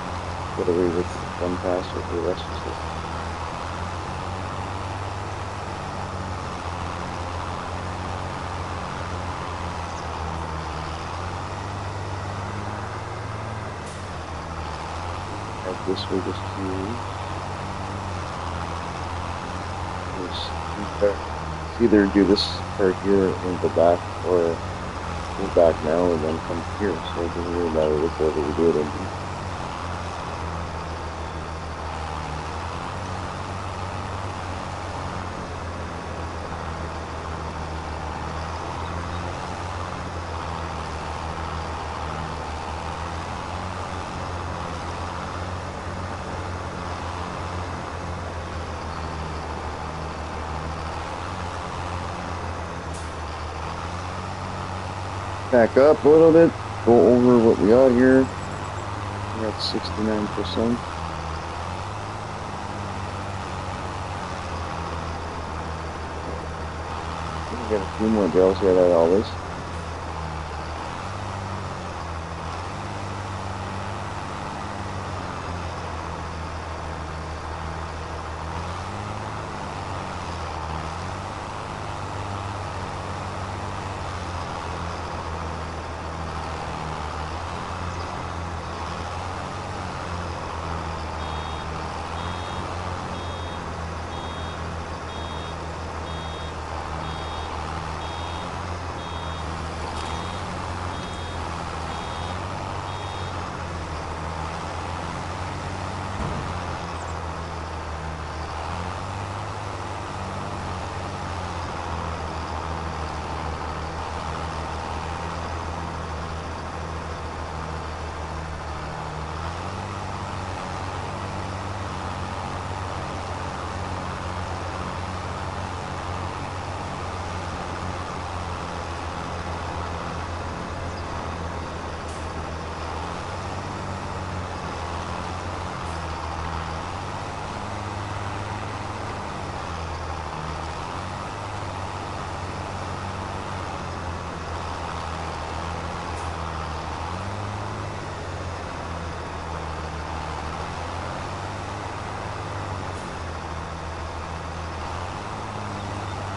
get away with one pass over the rest of it. Head this way just to either do this part here and go back, or go back now and then come here. So it doesn't really matter which order we do it in. Back up a little bit, go over what we got here. We're at 69%. We got a few more barrels here at all this.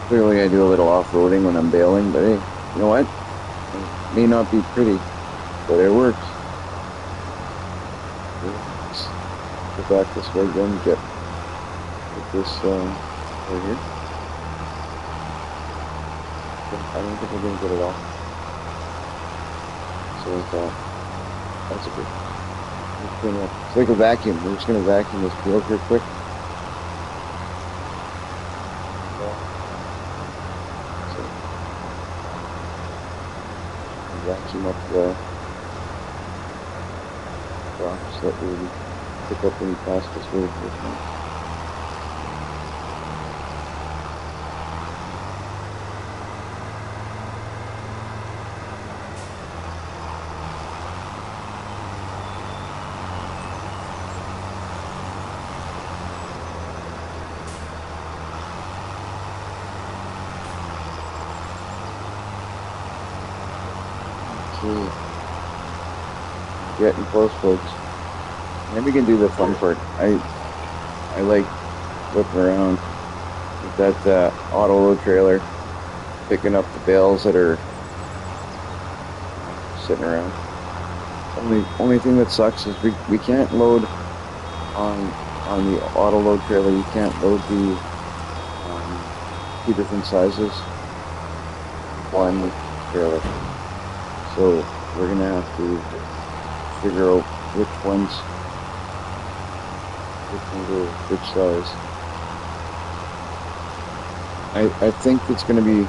Clearly I do a little off-roading when I'm bailing, but hey, you know what? It may not be pretty, but it works. Let's go back this way again, get this right here. I don't think we're gonna get it all. So that's a good. It's like a vacuum. We're just gonna vacuum this field here quick. So vacuum up the rocks that we pick up when we pass this road. Okay. Getting close, folks. Then we can do the fun part. I like whipping around with that auto load trailer, picking up the bales that are sitting around. Only thing that sucks is we can't load on the auto load trailer. You can't load the two different sizes one trailer. So we're gonna have to figure out which ones are which size. I think it's gonna be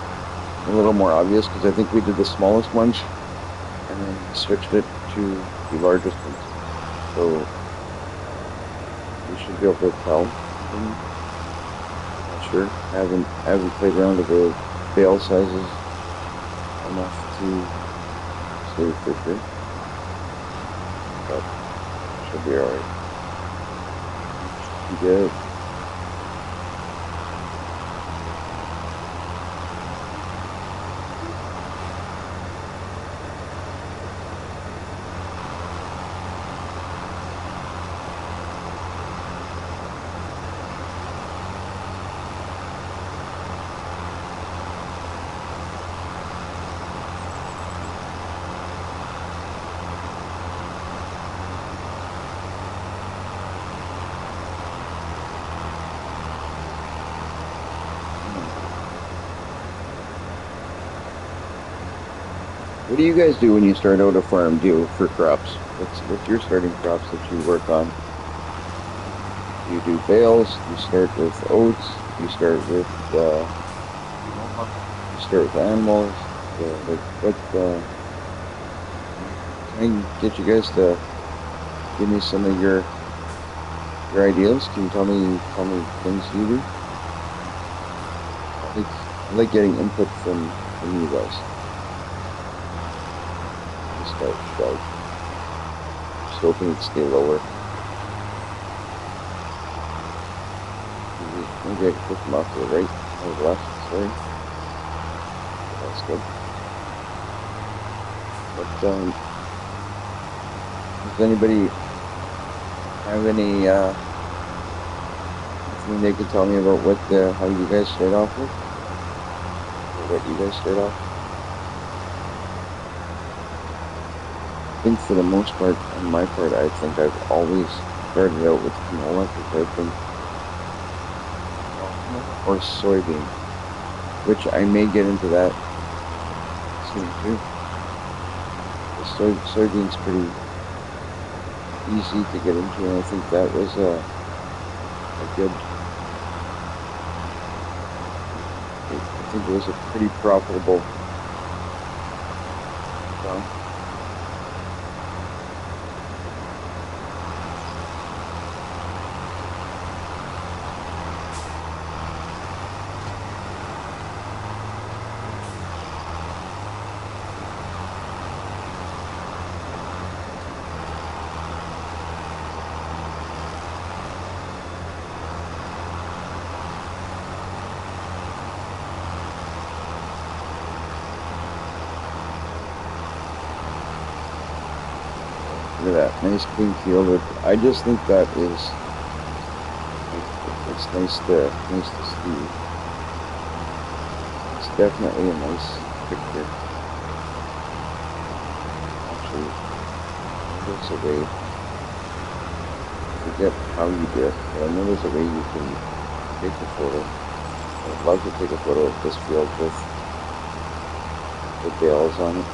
a little more obvious because I think we did the smallest ones and then switched it to the largest ones. So we should be able to tell. Not sure. I haven't played around with the bale sizes enough to say for sure. But should be alright. Should be good. What do you guys do when you start out a farm? Do for crops? What's your starting crops that you work on? You do bales. You start with oats. You start with animals. Can I get you guys to give me some of your ideas? Can you tell me things you do? I like getting input from you guys. Start. Just hoping it'd stay lower. Maybe I can push them off to the right or the left. Sorry. That's good. But does anybody have any anything they could tell me about how you guys start off with? Or what you guys start off? I think for the most part, on my part, I think I've always started out with canola because I think, or soybean, which I may get into that soon too. The soybean's pretty easy to get into, and I think that was a good. I think it was a pretty profitable farm. Look at that nice clean field. I just think that is, it's nice to see. definitely a nice picture. Actually, there's a way. I forget how you do it, but I know there's a way you can take a photo. I'd love to take a photo of this field with the bales on it.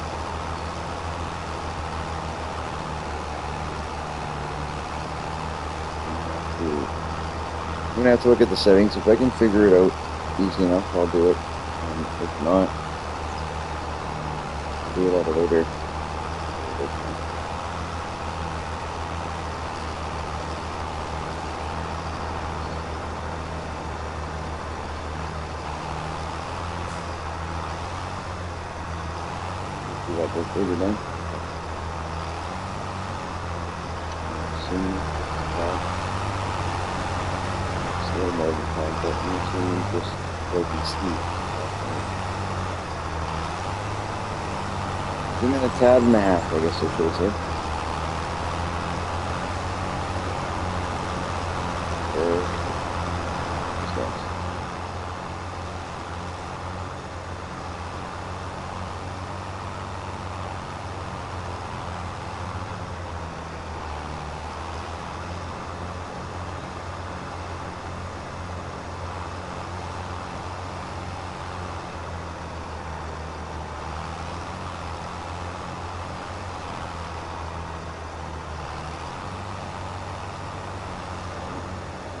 I'm gonna have to look at the settings. If I can figure it out easy enough, I'll do it. If not, I'll do it at a later. Do that this later then. Soon, a little more time, but usually just like steep. Zoom in a tad and a half, I guess I should say.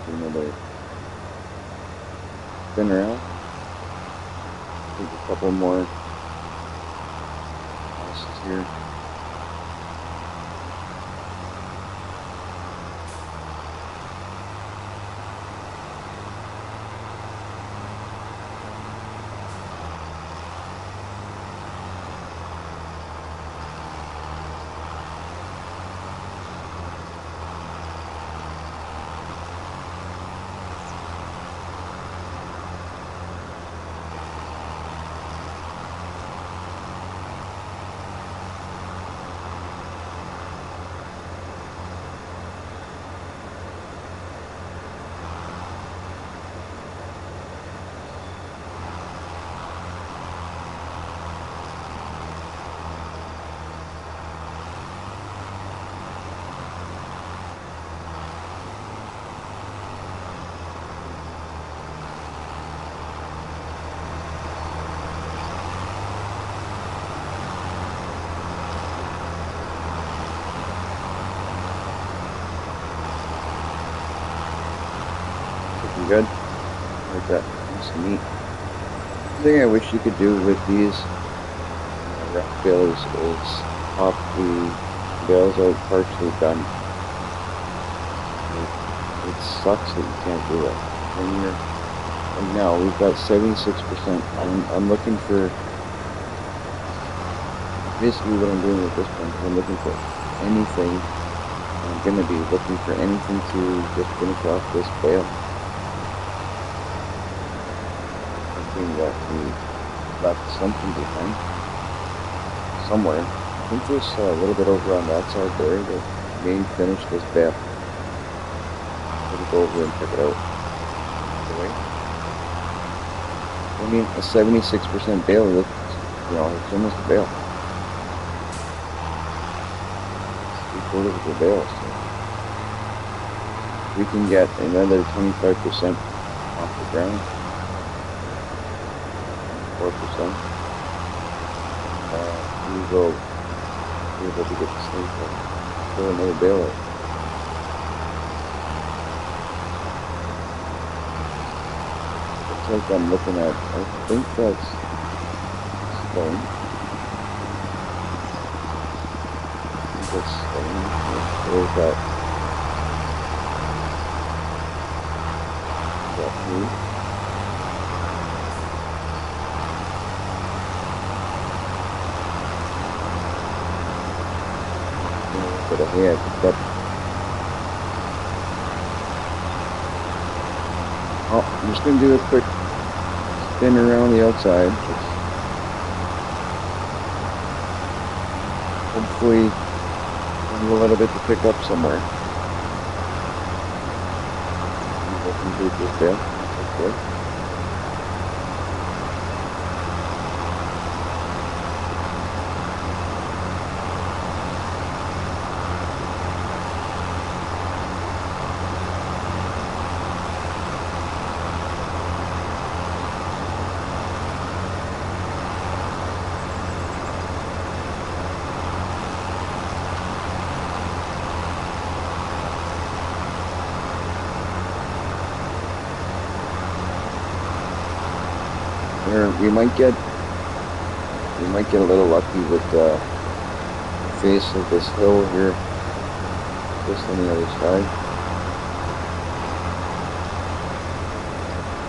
Another spin around. Take a couple more passes here. Good. Like that. Nice and neat. The thing I wish you could do with these rack bales is pop the bales out partially done. It sucks that you can't do it. When you're, right now we've got 76%. I'm looking for, basically what I'm doing at this point, I'm looking for anything. I'm going to be looking for anything to just finish off this bale. That we left something behind somewhere. I think there's a little bit over on that side there that may finish this bale. We'll go over and check it out. I mean, a 76% bale, you know, it's almost a bale. It's 3/4 of the bale. So we can get another 25% off the ground. 4%. We will be able to get the sleep and fill another bale out. Looks like I'm looking at, I think that's stone. I think that's stone. There's that food. But yeah, I picked up. Oh, I'm just going to do a quick spin around the outside. Just hopefully a little bit to pick up somewhere. Complete this bale. Okay. we might get a little lucky with the face of this hill here, just on the other side.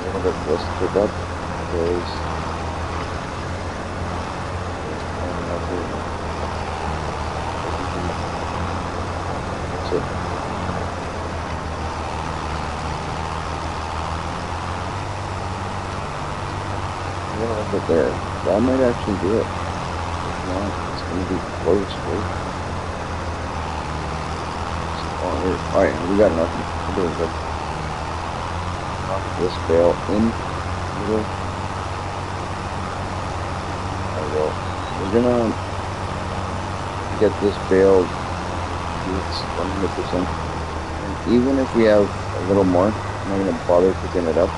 A little bit less to pick up because that's it. A little bit there. That might actually do it. If not, it's going to be close, right? Alright, we got nothing. We're doing good. Knock this bale in. There we go. We're gonna get this bale to its 100%. And even if we have a little more, I'm not gonna bother picking it up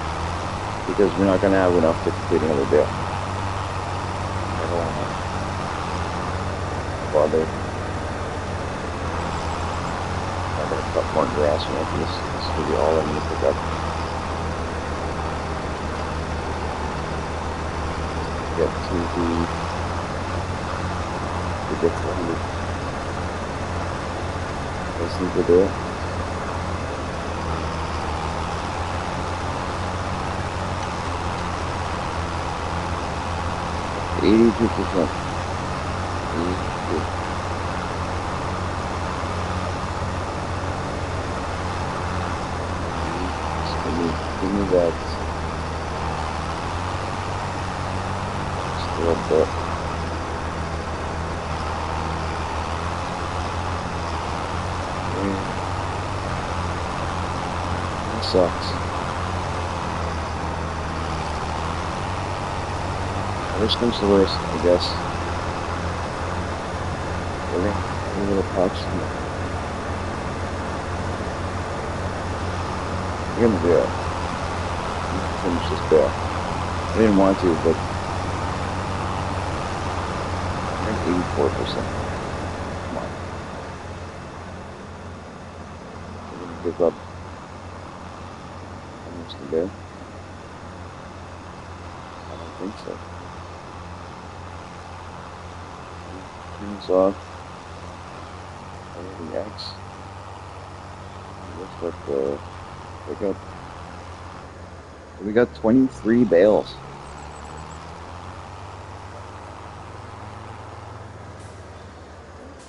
because we're not gonna have enough to complete another bale. I don't wanna bother. I'm gonna cut more grass after this. This will be all I'm gonna pick up. Get to get to 100. Let's need to do it. $82%. Give me that. Just a little bit. That sucks. Worst comes to worst, I guess. Really? A little patch. We're gonna do it. I'm gonna finish this bale. I didn't want to, but I'm at 84%. Come on. We're gonna give up almost a bale. I don't think so. Turns off everything else. Looks like we got 23 bales.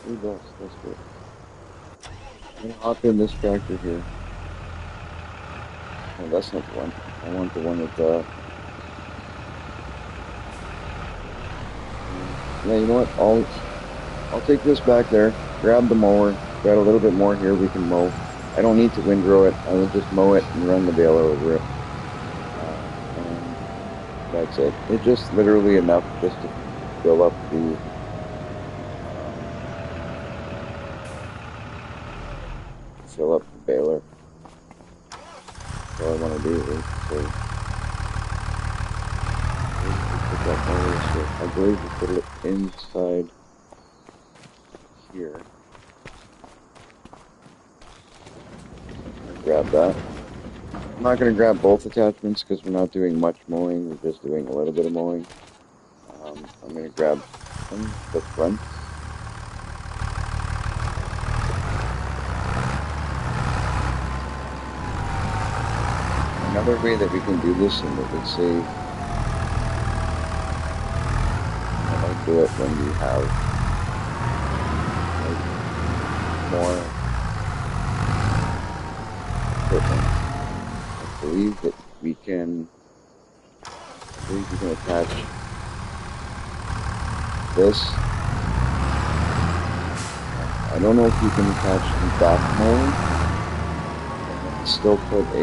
3 bales, that's good. I'm gonna hop in this tractor here. No, that's not the one. I want the one with yeah, you know what? I'll take this back there, grab the mower, got a little bit more here we can mow. I don't need to windrow it, I will just mow it and run the baler over it. And that's it. It's just literally enough just to fill up the baler. That's all I want to do is put that mower, so I believe we put it inside here. Grab that. I'm not going to grab both attachments because we're not doing much mowing, we're just doing a little bit of mowing. I'm going to grab the front. Another way that we can do this and it would save, I might do it when you have like, more equipment. I believe that we can attach this. I don't know if you can attach the back mower and still put a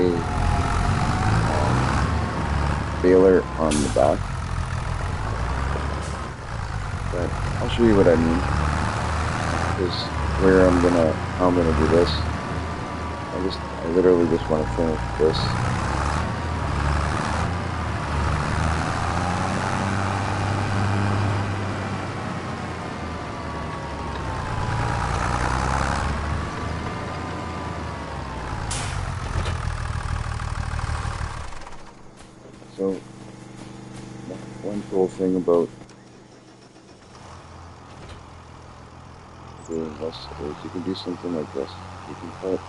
baler on the back. But I'll show you what I mean. Because how I'm gonna do this. I literally just want to finish this. So once cool thing about doing this is you can do something like this. You can put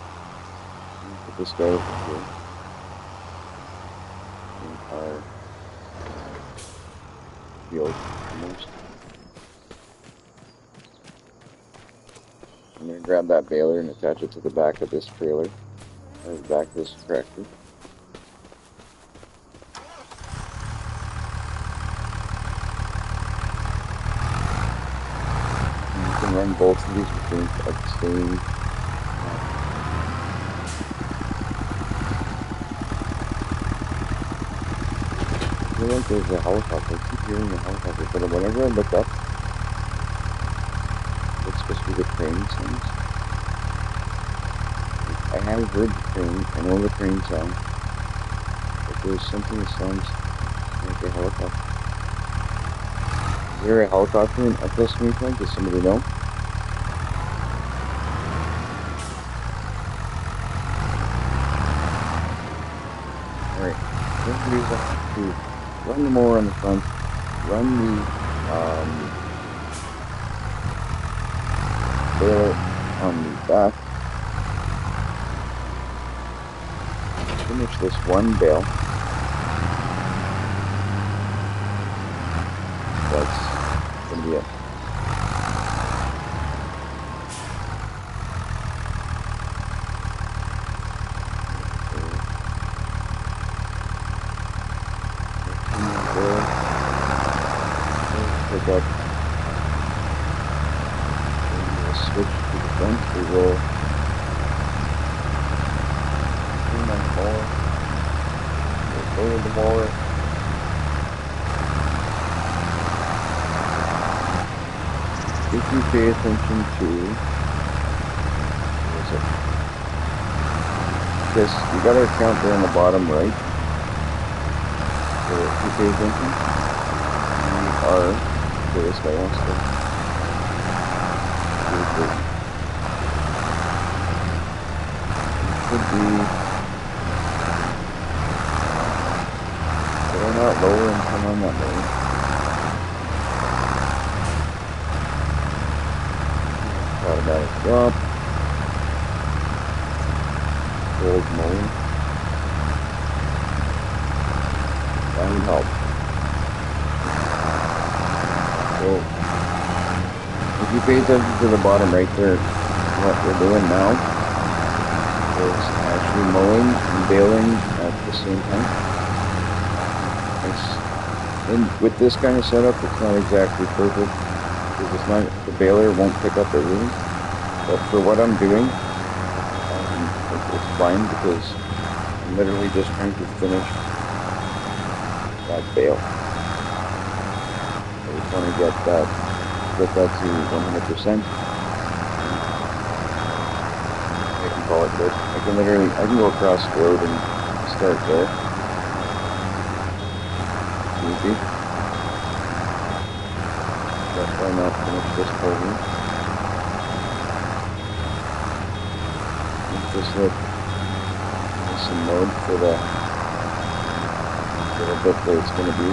this guy over here in our field almost. I'm going to grab that baler and attach it to the back of this trailer, or the back of this tractor. And you can run both of these machines at the same time. I feel like there's a helicopter. I keep hearing a helicopter, but whenever I look up, it's supposed to be the train sounds. I have heard the train, I know the train sound, but there's something that sounds like a helicopter. Is there a helicopter in Upwest Newfoundland? Does somebody know? Alright, let's use that to run the mower on the front, run the baler on the back, finish this one bale. That's gonna be it. Pick up and we'll switch to the front. We will turn on the mower. We'll lower the mower. If you pay attention to this, you got our count there on the bottom right. So if you pay attention, we are. Okay, this guy wants to should be, but I'm not lower and come on that way. Automatic drop, gold mowing, that would help. So, if you pay attention to the bottom right there, what we're doing now is actually mowing and baling at the same time. And with this kind of setup, it's not exactly perfect, because it's not, the baler won't pick up everything. But for what I'm doing, it's fine, because I'm literally just trying to finish that bale. I just want to get that to 100%. I can call it good. I can go across the road and start there. Easy. But why not finish this part here? Just hit some mode for the bit that it's going to be.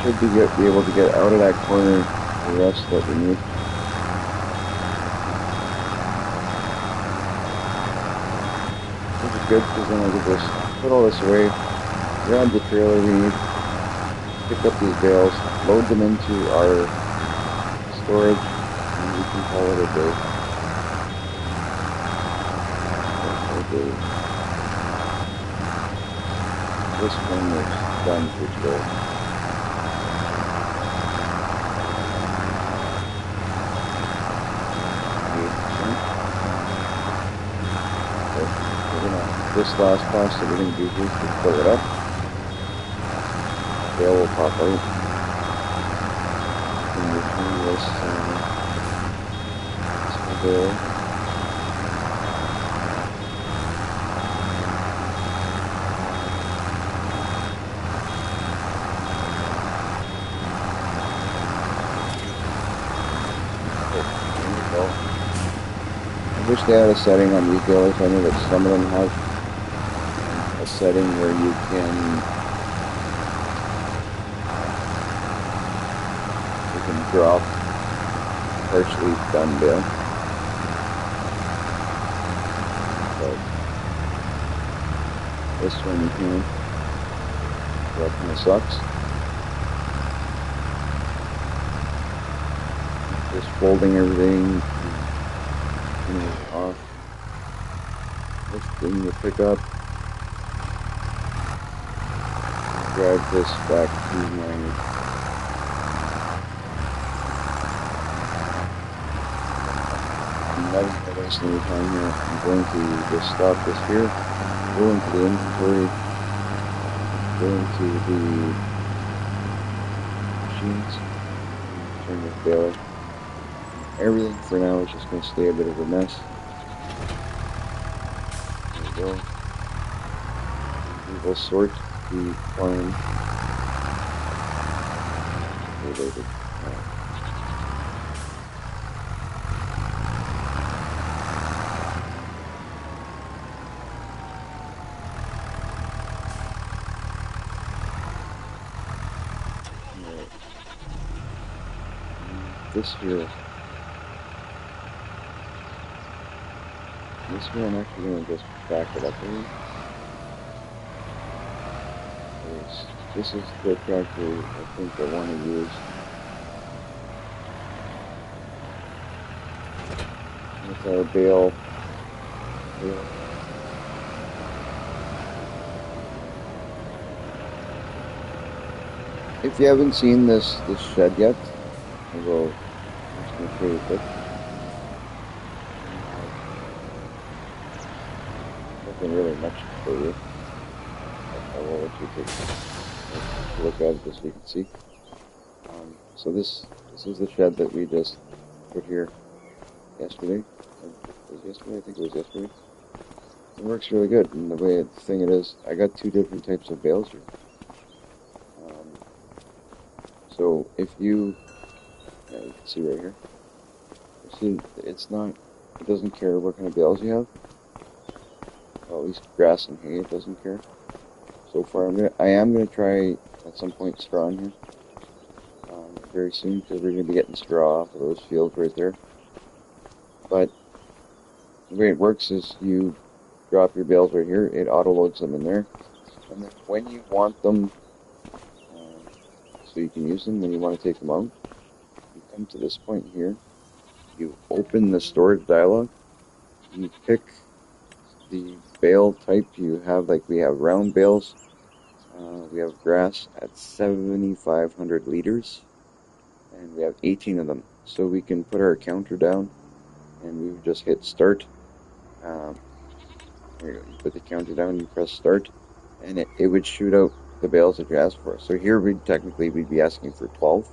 Should be able to get out of that corner the rest that we need. This is good, because then I can just put all this away, grab the trailer we need, pick up these bales, load them into our storage, and we can call it a day. This one is done for today. We're gonna this last pass that we're going to do here to fill it up. Bale will pop out. And return this bale. I wish they had a setting on these balers. I know that some of them have a setting where you can drop partially done bale. But this one here, that kind of sucks. Just folding everything off, lifting the pickup, drag this back to my I'm not going to waste any time here. I'm going to just stop this here, go into the inventory, go into the machines, turn this baler. Everything for now is just going to stay a bit of a mess. There we go. We will sort the farm. Related. This here I'm actually going to just back it up a little. This is the tractor I think I want to use. With our bale. If you haven't seen this shed yet, although I'm just going to show you quick. Nothing really much for you. I will let you take a look at it just so you can see. So this is the shed that we just put here yesterday. Was it yesterday? I think it was yesterday. It works really good, and the thing it is, I got two different types of bales here. So if you can see right here. See, it doesn't care what kind of bales you have. Well, at least grass and hay, it doesn't care. So far, I am gonna try at some point straw in here very soon, because we're gonna be getting straw off of those fields right there. But the way it works is you drop your bales right here, it auto loads them in there, and then when you want them, so you can use them when you want to take them out, you come to this point here, you open the storage dialog, you pick the bale type you have. Like we have round bales, we have grass at 7,500 liters, and we have 18 of them. So we can put our counter down, and we would just hit start. There you go. You put the counter down, you press start, and it would shoot out the bales that you asked for. So here we'd be asking for 12.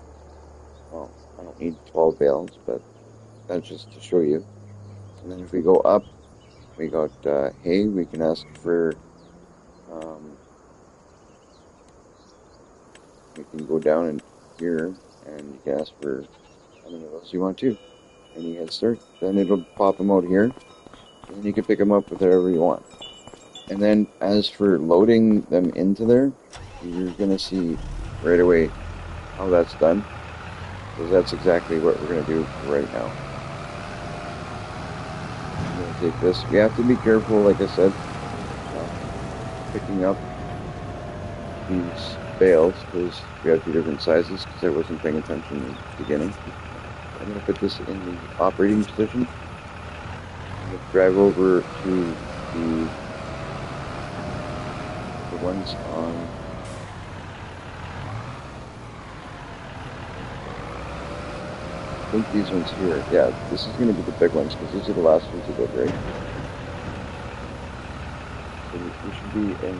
Well, I don't need 12 bales, but that's just to show you. And then if we go up, we got hay. We can ask for, we can go down in here, and you can ask for how many of those you want to. And you hit start. Then it'll pop them out here, and you can pick them up with whatever you want. And then as for loading them into there, you're going to see right away how that's done, because that's exactly what we're going to do right now. I'm going to take this. We have to be careful, like I said, picking up these bales, because we have two different sizes, because I wasn't paying attention in the beginning. I'm going to put this in the operating position. I'm going to drive over to the ones on I think these ones here. Yeah, this is going to be the big ones, because these are the last ones we did, right? So So we should be in,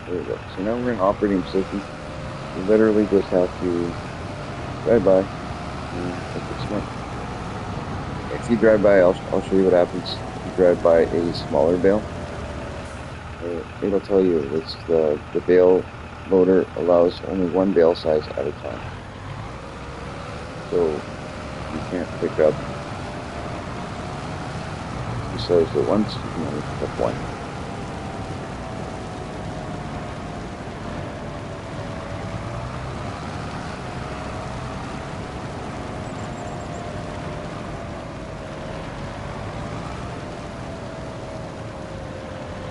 there we go. So now we're in operating position. You literally just have to drive by and take it smart. If you drive by, I'll show you what happens. If you drive by a smaller bale, it'll tell you it's the bale loader allows only one bale size at a time. So you can't pick up two sizes at once, you can only pick up one.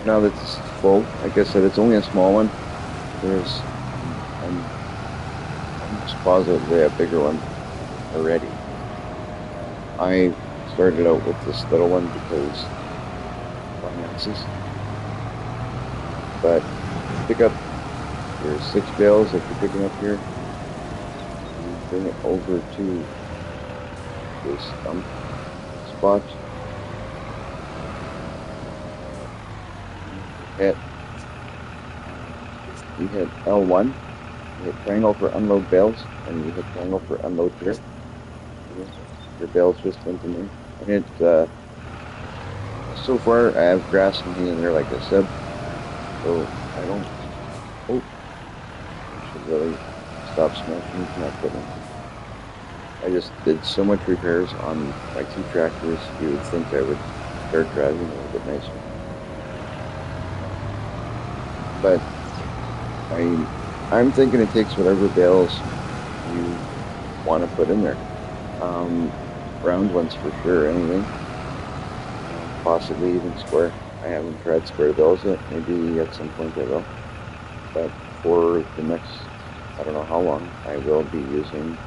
Now that it's full, like I said, it's only a small one. There's, I'm almost positive they have bigger one already. I started out with this little one because finances. But pick up your 6 bales that you're picking up here. You bring it over to this dump spot. You hit L1, you hit triangle for unload bales, and you hit triangle for unload here. Your bales just went in there. And it, so far I have grass hanging in there like I said, so I don't, oh, I should really stop smashing my equipment. I just did so much repairs on my 2 tractors, you would think I would start driving a little bit nicer. But I'm thinking it takes whatever bales you want to put in there. Round ones for sure, anyway. Possibly even square. I haven't tried square bales yet. Maybe at some point I will. But for the next, I don't know how long, I will be using.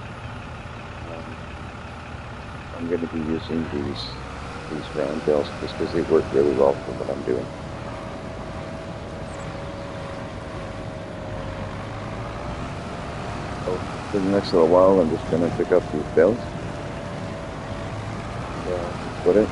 I'm going to be using these round bales just because they work really well for what I'm doing. For the next little while, I'm just going to pick up these bales and put it.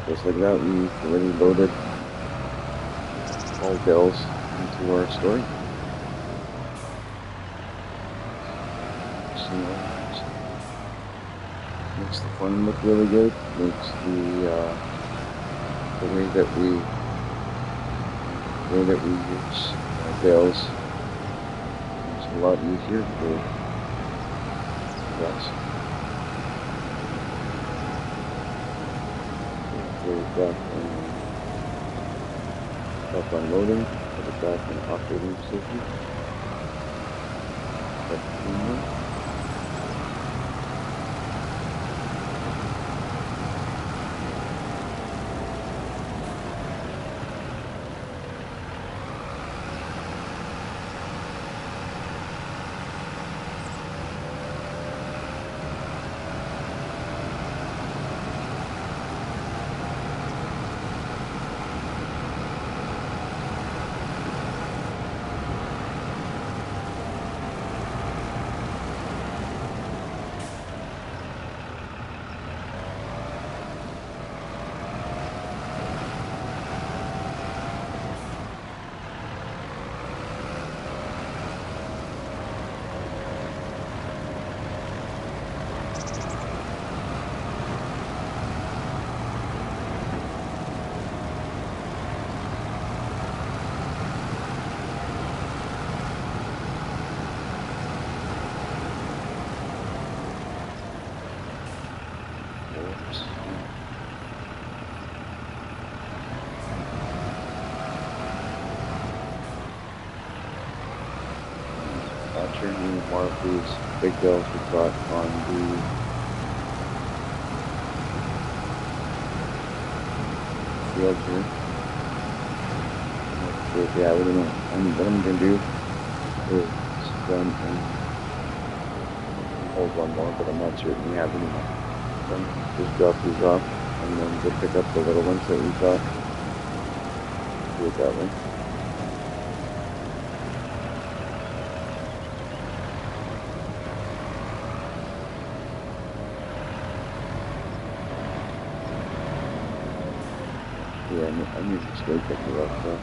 Just like that, we've already loaded all bales into our store. So, makes the farm look really good. Makes the way that we use bales it's a lot easier for us. Stop unloading, put it back in operating position. Not sure how many more of these big bales we've got on the field here. Yeah, I don't know. What I'm gonna do is run and hold one more, but I'm not certain we have any more. Then just drop these off and then go pick up the little ones that we got. Do it that way. Yeah, I'm using straight picking up. So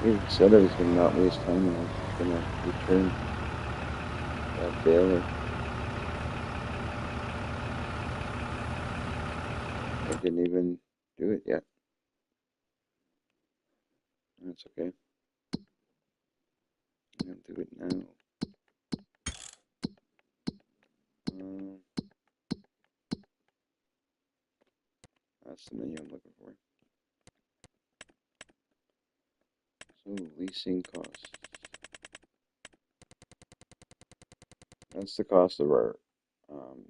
I said I was gonna not waste time and I was just gonna return that baler. I didn't even do it yet. That's okay. I'll do it now. That's the menu I'm looking for. So leasing costs. That's the cost of our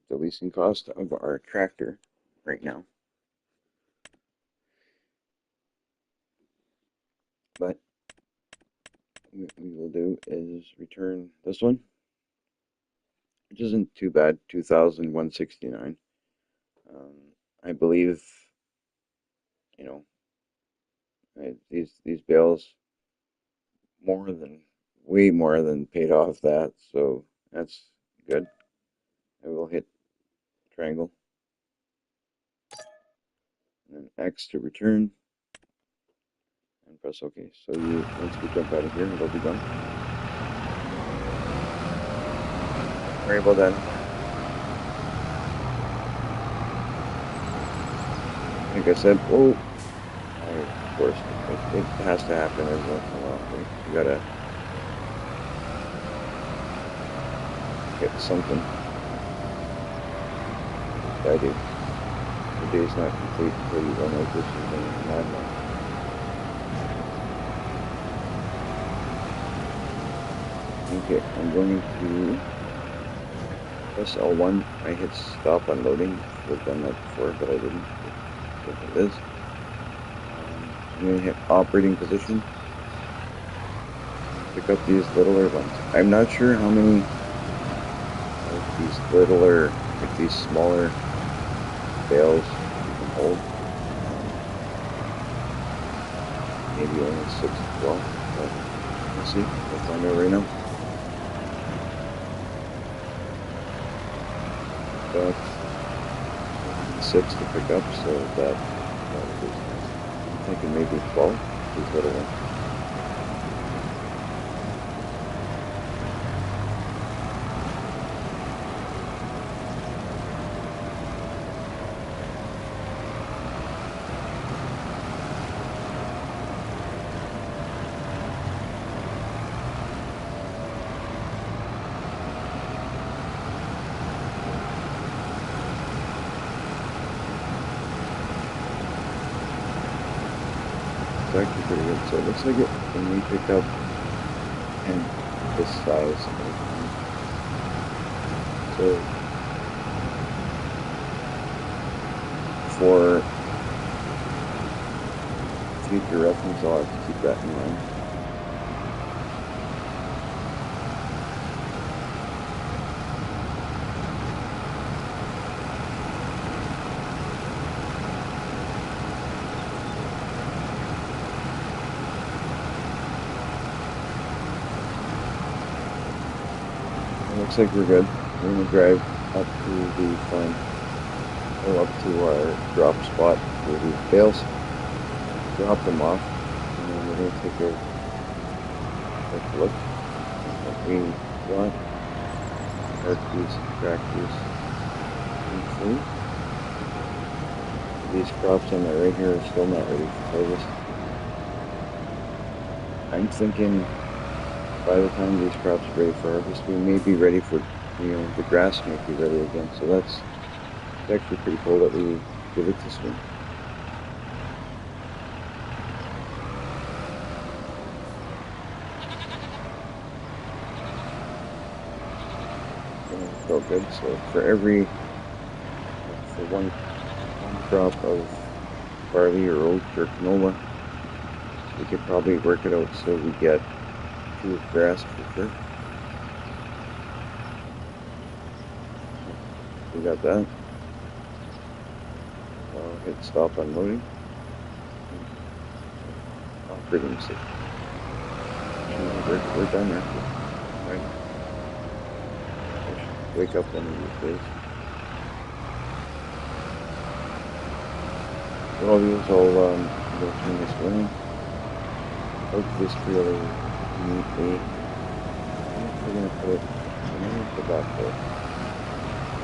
the leasing cost of our tractor right now. But what we will do is return this one, which isn't too bad, 2,169. I believe, you know, these bales way more than paid off that, so that's good. I will hit triangle and then X to return and press OK. So once we jump out of here, it'll be done. Sorry about that. Like I said, of course, it has to happen every once in a while. Right? You gotta get something. I do. The day's not complete until you run like this and then madman. Okay, I'm going to press L1. I hit stop unloading. I've done that before, but I didn't. What it is. I'm going to hit operating position. Pick up these littler ones. I'm not sure how many of these littler, like these smaller bales you can hold. Maybe only 6 to 12, but we'll see. We'll find out right now. Got 6 to pick up, so that is nice. I'm thinking maybe 12, these little ones. Actually pretty good. So it looks like it when we pick up and this size. So for future reference, I'll have to keep that in mind. Looks like we're good. We're going to drive up to the farm, or up to our drop spot for the bales, drop them off, and then we're going to take a look at what we got. Park these tractors in free. These crops on my right here are still not ready for harvest. I'm thinking by the time these crops are ready for harvest, we may be ready for, the grass might be ready again. So it's actually pretty cool that we did it this way. gonna work out good. So for one crop of barley or oat or canola, we could probably work it out so we get 2 of grass for sure. We got that. I'll hit stop unloading. Oh, for goodness sake. We're done there. Right. Wake up one of these days. What I'll do is I'll go turn this around. Hook this really neatly. We're gonna put it underneath the back there.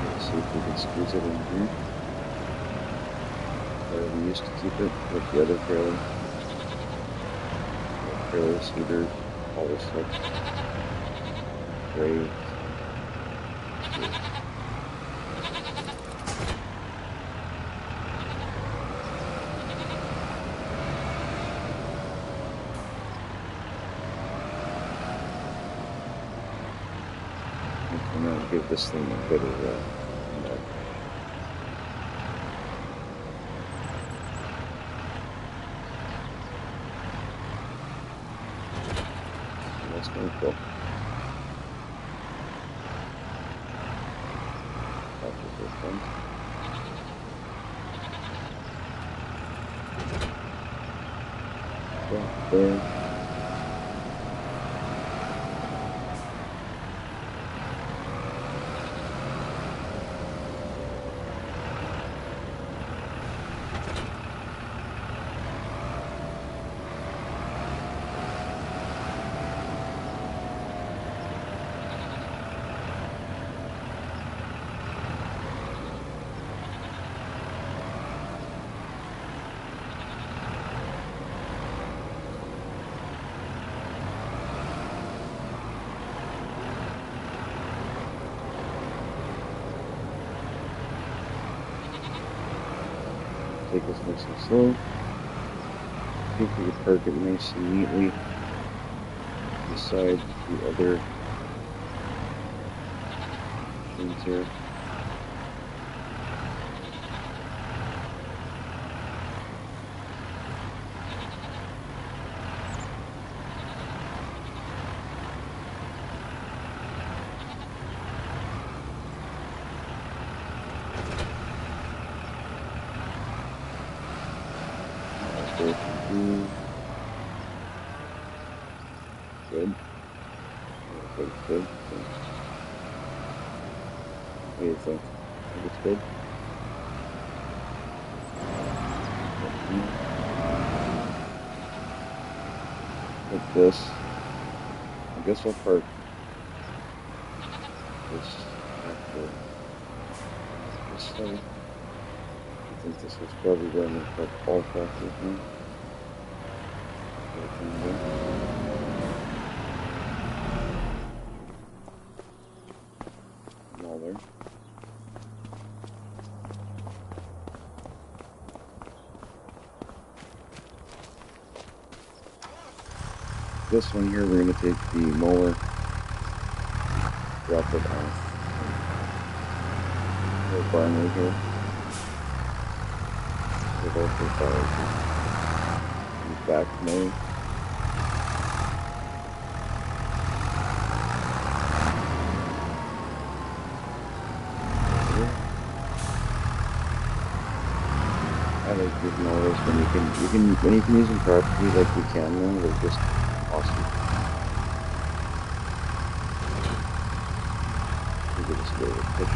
Let's see if we can squeeze it in here. Where we used to keep it with the other trailer. Trailer, cedar, all this stuff. Great. I'm gonna give this thing a bit of that's gonna go. After this one. There. Take this nice and slow. I think we can park it nice and neatly beside the other things here. Good. Good, good. What do you think? Think it's good? Like this. I guess I'll park this after this thing. I think this is probably going to put all factors in. All there. This one here, we're going to take the mower, drop it off the barn right here. We'll go for the back mowing. I like these mowers when you can use them properly like we can now. They're just awesome. You can just go with push.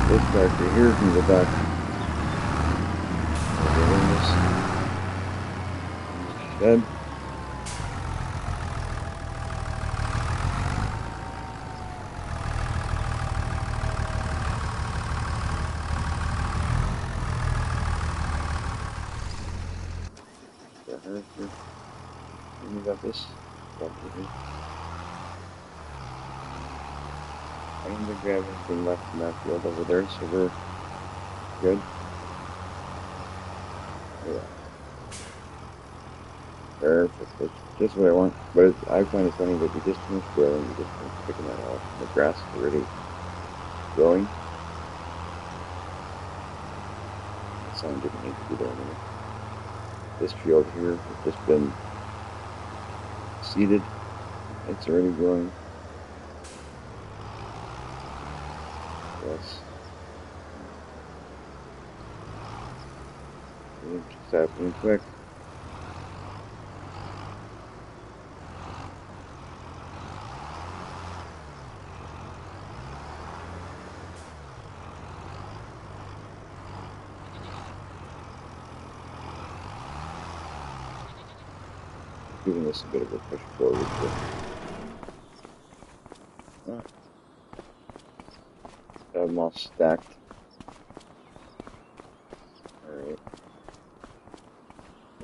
This tractor here can go back. Shed. And we got this property here. I'm gonna grab everything left from that field over there, so we're good. Yeah. Perfect. That's just what I want. But I find it funny that you just finished grilling, you just finished picking that off. The grass is already growing. The sun didn't need to be there anymore. This field here has just been seeded. It's already growing. Yes. It's just happening quick. Giving this a bit of a push forward. Ah, have them all stacked. Alright.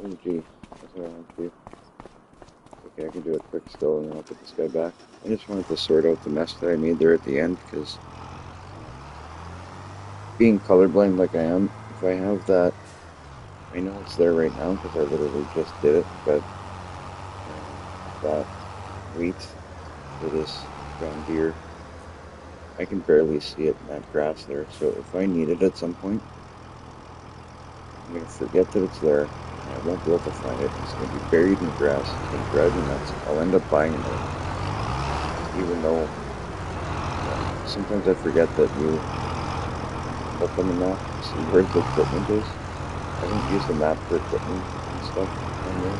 Oh gee, that's what I want to do. Okay, I can do it quick still and then I'll put this guy back. I just wanted to sort out the mess that I made there at the end because being colorblind like I am, if I have that, I know it's there right now because I literally just did it, but that wheat for this John Deere, I can barely see it in that grass there. So if I need it at some point, I'm going to forget that it's there. And I won't be able to find it. It's going to be buried in the grass. It's going to drive me nuts. I'll end up buying it, even though sometimes I forget that you look on the map, see where the equipment is. I don't use the map for equipment and stuff on there.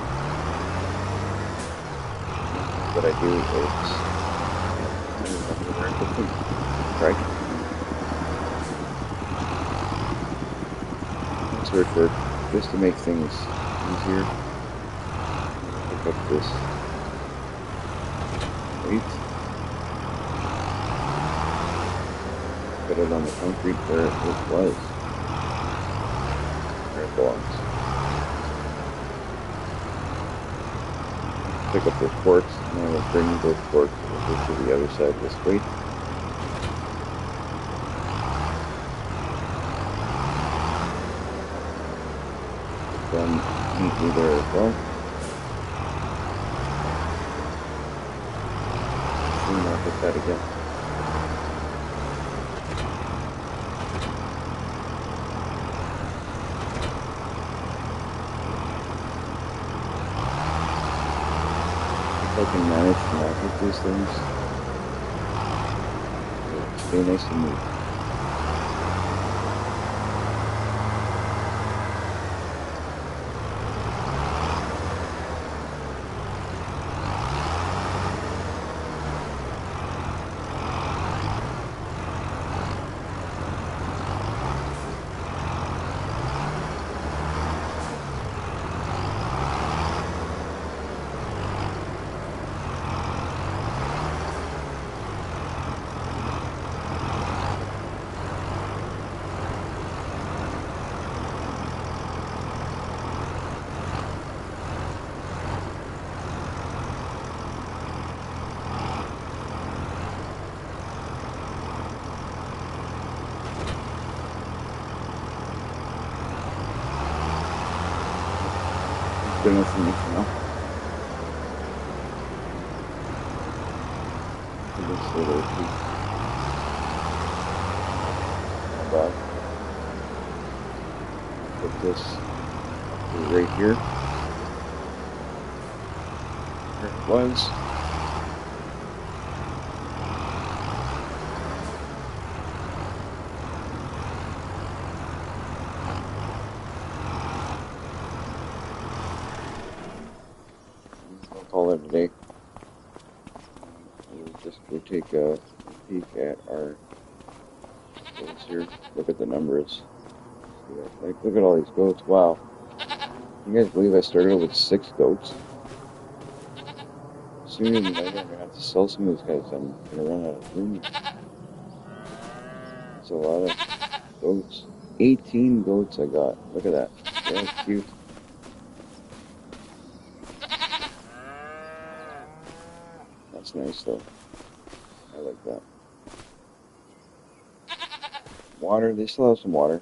What I do is right. Sort for just to make things easier. Pick up this weight, put it on the concrete where it was, where it belongs. Pick up those forks, and I will bring those forks over to the other side of this weight. Put them neatly there as well. And I'll put that again. If I can manage to navigate these things, it'll stay nice and neat. Good enough for me for now. This little piece. Not bad. Put this right here. There it was. I'll call it a day. We'll just go take a peek at our goats here. Look at the numbers. Like, look at all these goats. Wow. You guys believe I started with 6 goats? Sooner than later, I'm gonna have to sell some of these guys. I'm gonna run out of room. That's a lot of goats. 18 goats I got. Look at that. They're cute. That's nice though. I like that. Water, they still have some water.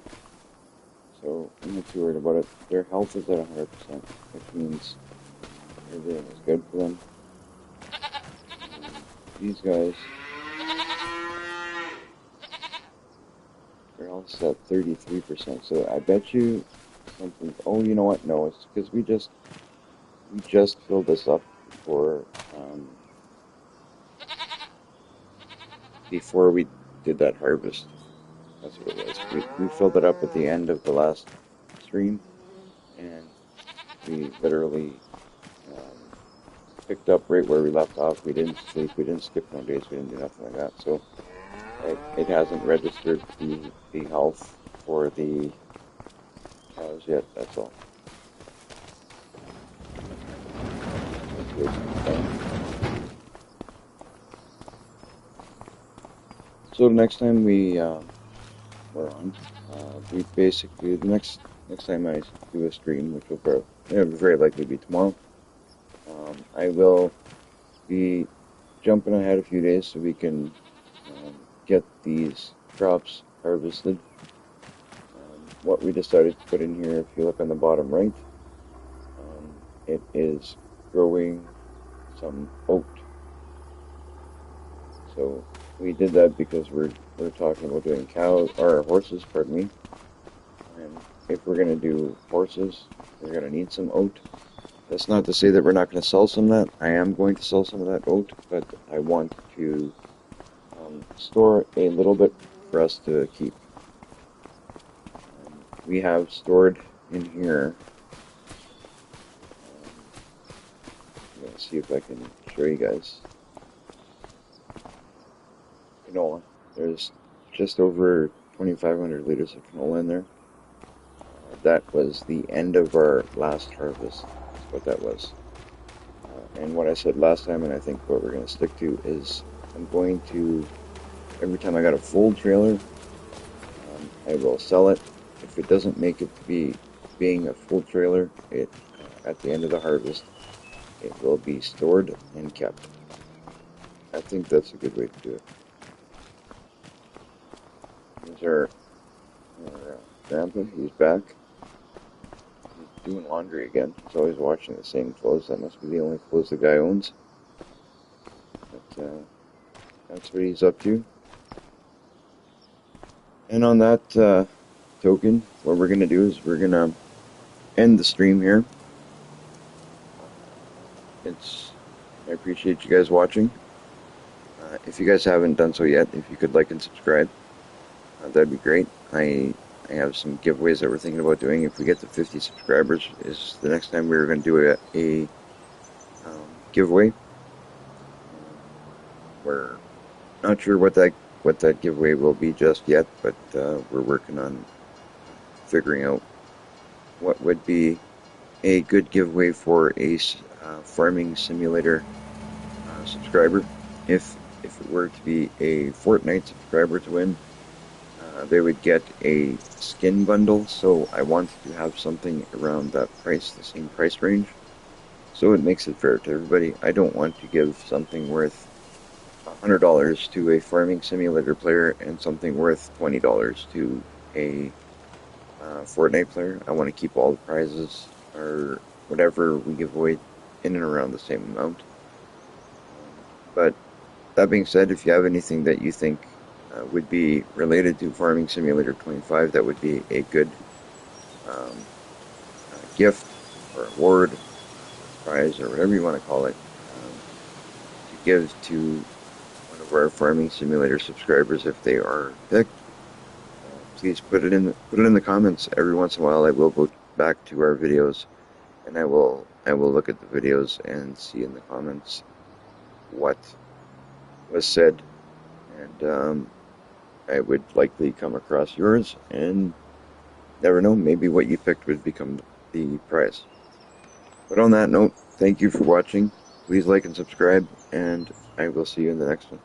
So I'm not too worried about it. Their health is at 100%, which means everything is good for them. These guys, they're all set 33%. So I bet you something. Oh, you know what? No, it's because we just filled this up um, before we did that harvest. That's what it was. We filled it up at the end of the last stream, and we literally um, picked up right where we left off. We didn't sleep, we didn't skip no days, we didn't do nothing like that. So it hasn't registered the health for the cows yet. That's all. So next time we're on, we basically the next time I do a stream, which will very likely be tomorrow. I will be jumping ahead a few days so we can get these crops harvested. What we decided to put in here, if you look on the bottom right, it is growing some oat. So we did that because we're talking about doing cows or horses, pardon me. And if we're gonna do horses, we're gonna need some oat. That's not to say that we're not going to sell some of that. I am going to sell some of that oat, but I want to store a little bit for us to keep. We have stored in here. I'm going to see if I can show you guys. Canola. There's just over 2,500 liters of canola in there. That was the end of our last harvest. What that was. And what I said last time, and I think what we're going to stick to, is I'm going to, every time I got a full trailer, I will sell it. If it doesn't make it to being a full trailer, at the end of the harvest, it will be stored and kept. I think that's a good way to do it. Here's our grandpa, he's back. Doing laundry again. He's always washing the same clothes. That must be the only clothes the guy owns. But that's what he's up to. And on that token, what we're going to do is we're going to end the stream here. I appreciate you guys watching. If you guys haven't done so yet, if you could like and subscribe, that'd be great. I have some giveaways that we're thinking about doing. If we get to 50 subscribers, is the next time we're going to do a giveaway. We're not sure what that giveaway will be just yet, but we're working on figuring out what would be a good giveaway for a farming simulator subscriber. If it were to be a Fortnite subscriber to win, they would get a skin bundle, so I wanted to have something around that price, the same price range, so it makes it fair to everybody. I don't want to give something worth $100 to a farming simulator player and something worth $20 to a Fortnite player. I want to keep all the prizes or whatever we give away in and around the same amount. But that being said, if you have anything that you think would be related to Farming Simulator 25, that would be a good gift or award, prize, or whatever you want to call it, to give to one of our Farming Simulator subscribers if they are picked. Please put it in the comments. Every once in a while, I will go back to our videos, and I will look at the videos and see in the comments what was said, and I would likely come across yours, and never know, maybe what you picked would become the prize. But on that note, thank you for watching. Please like and subscribe, and I will see you in the next one.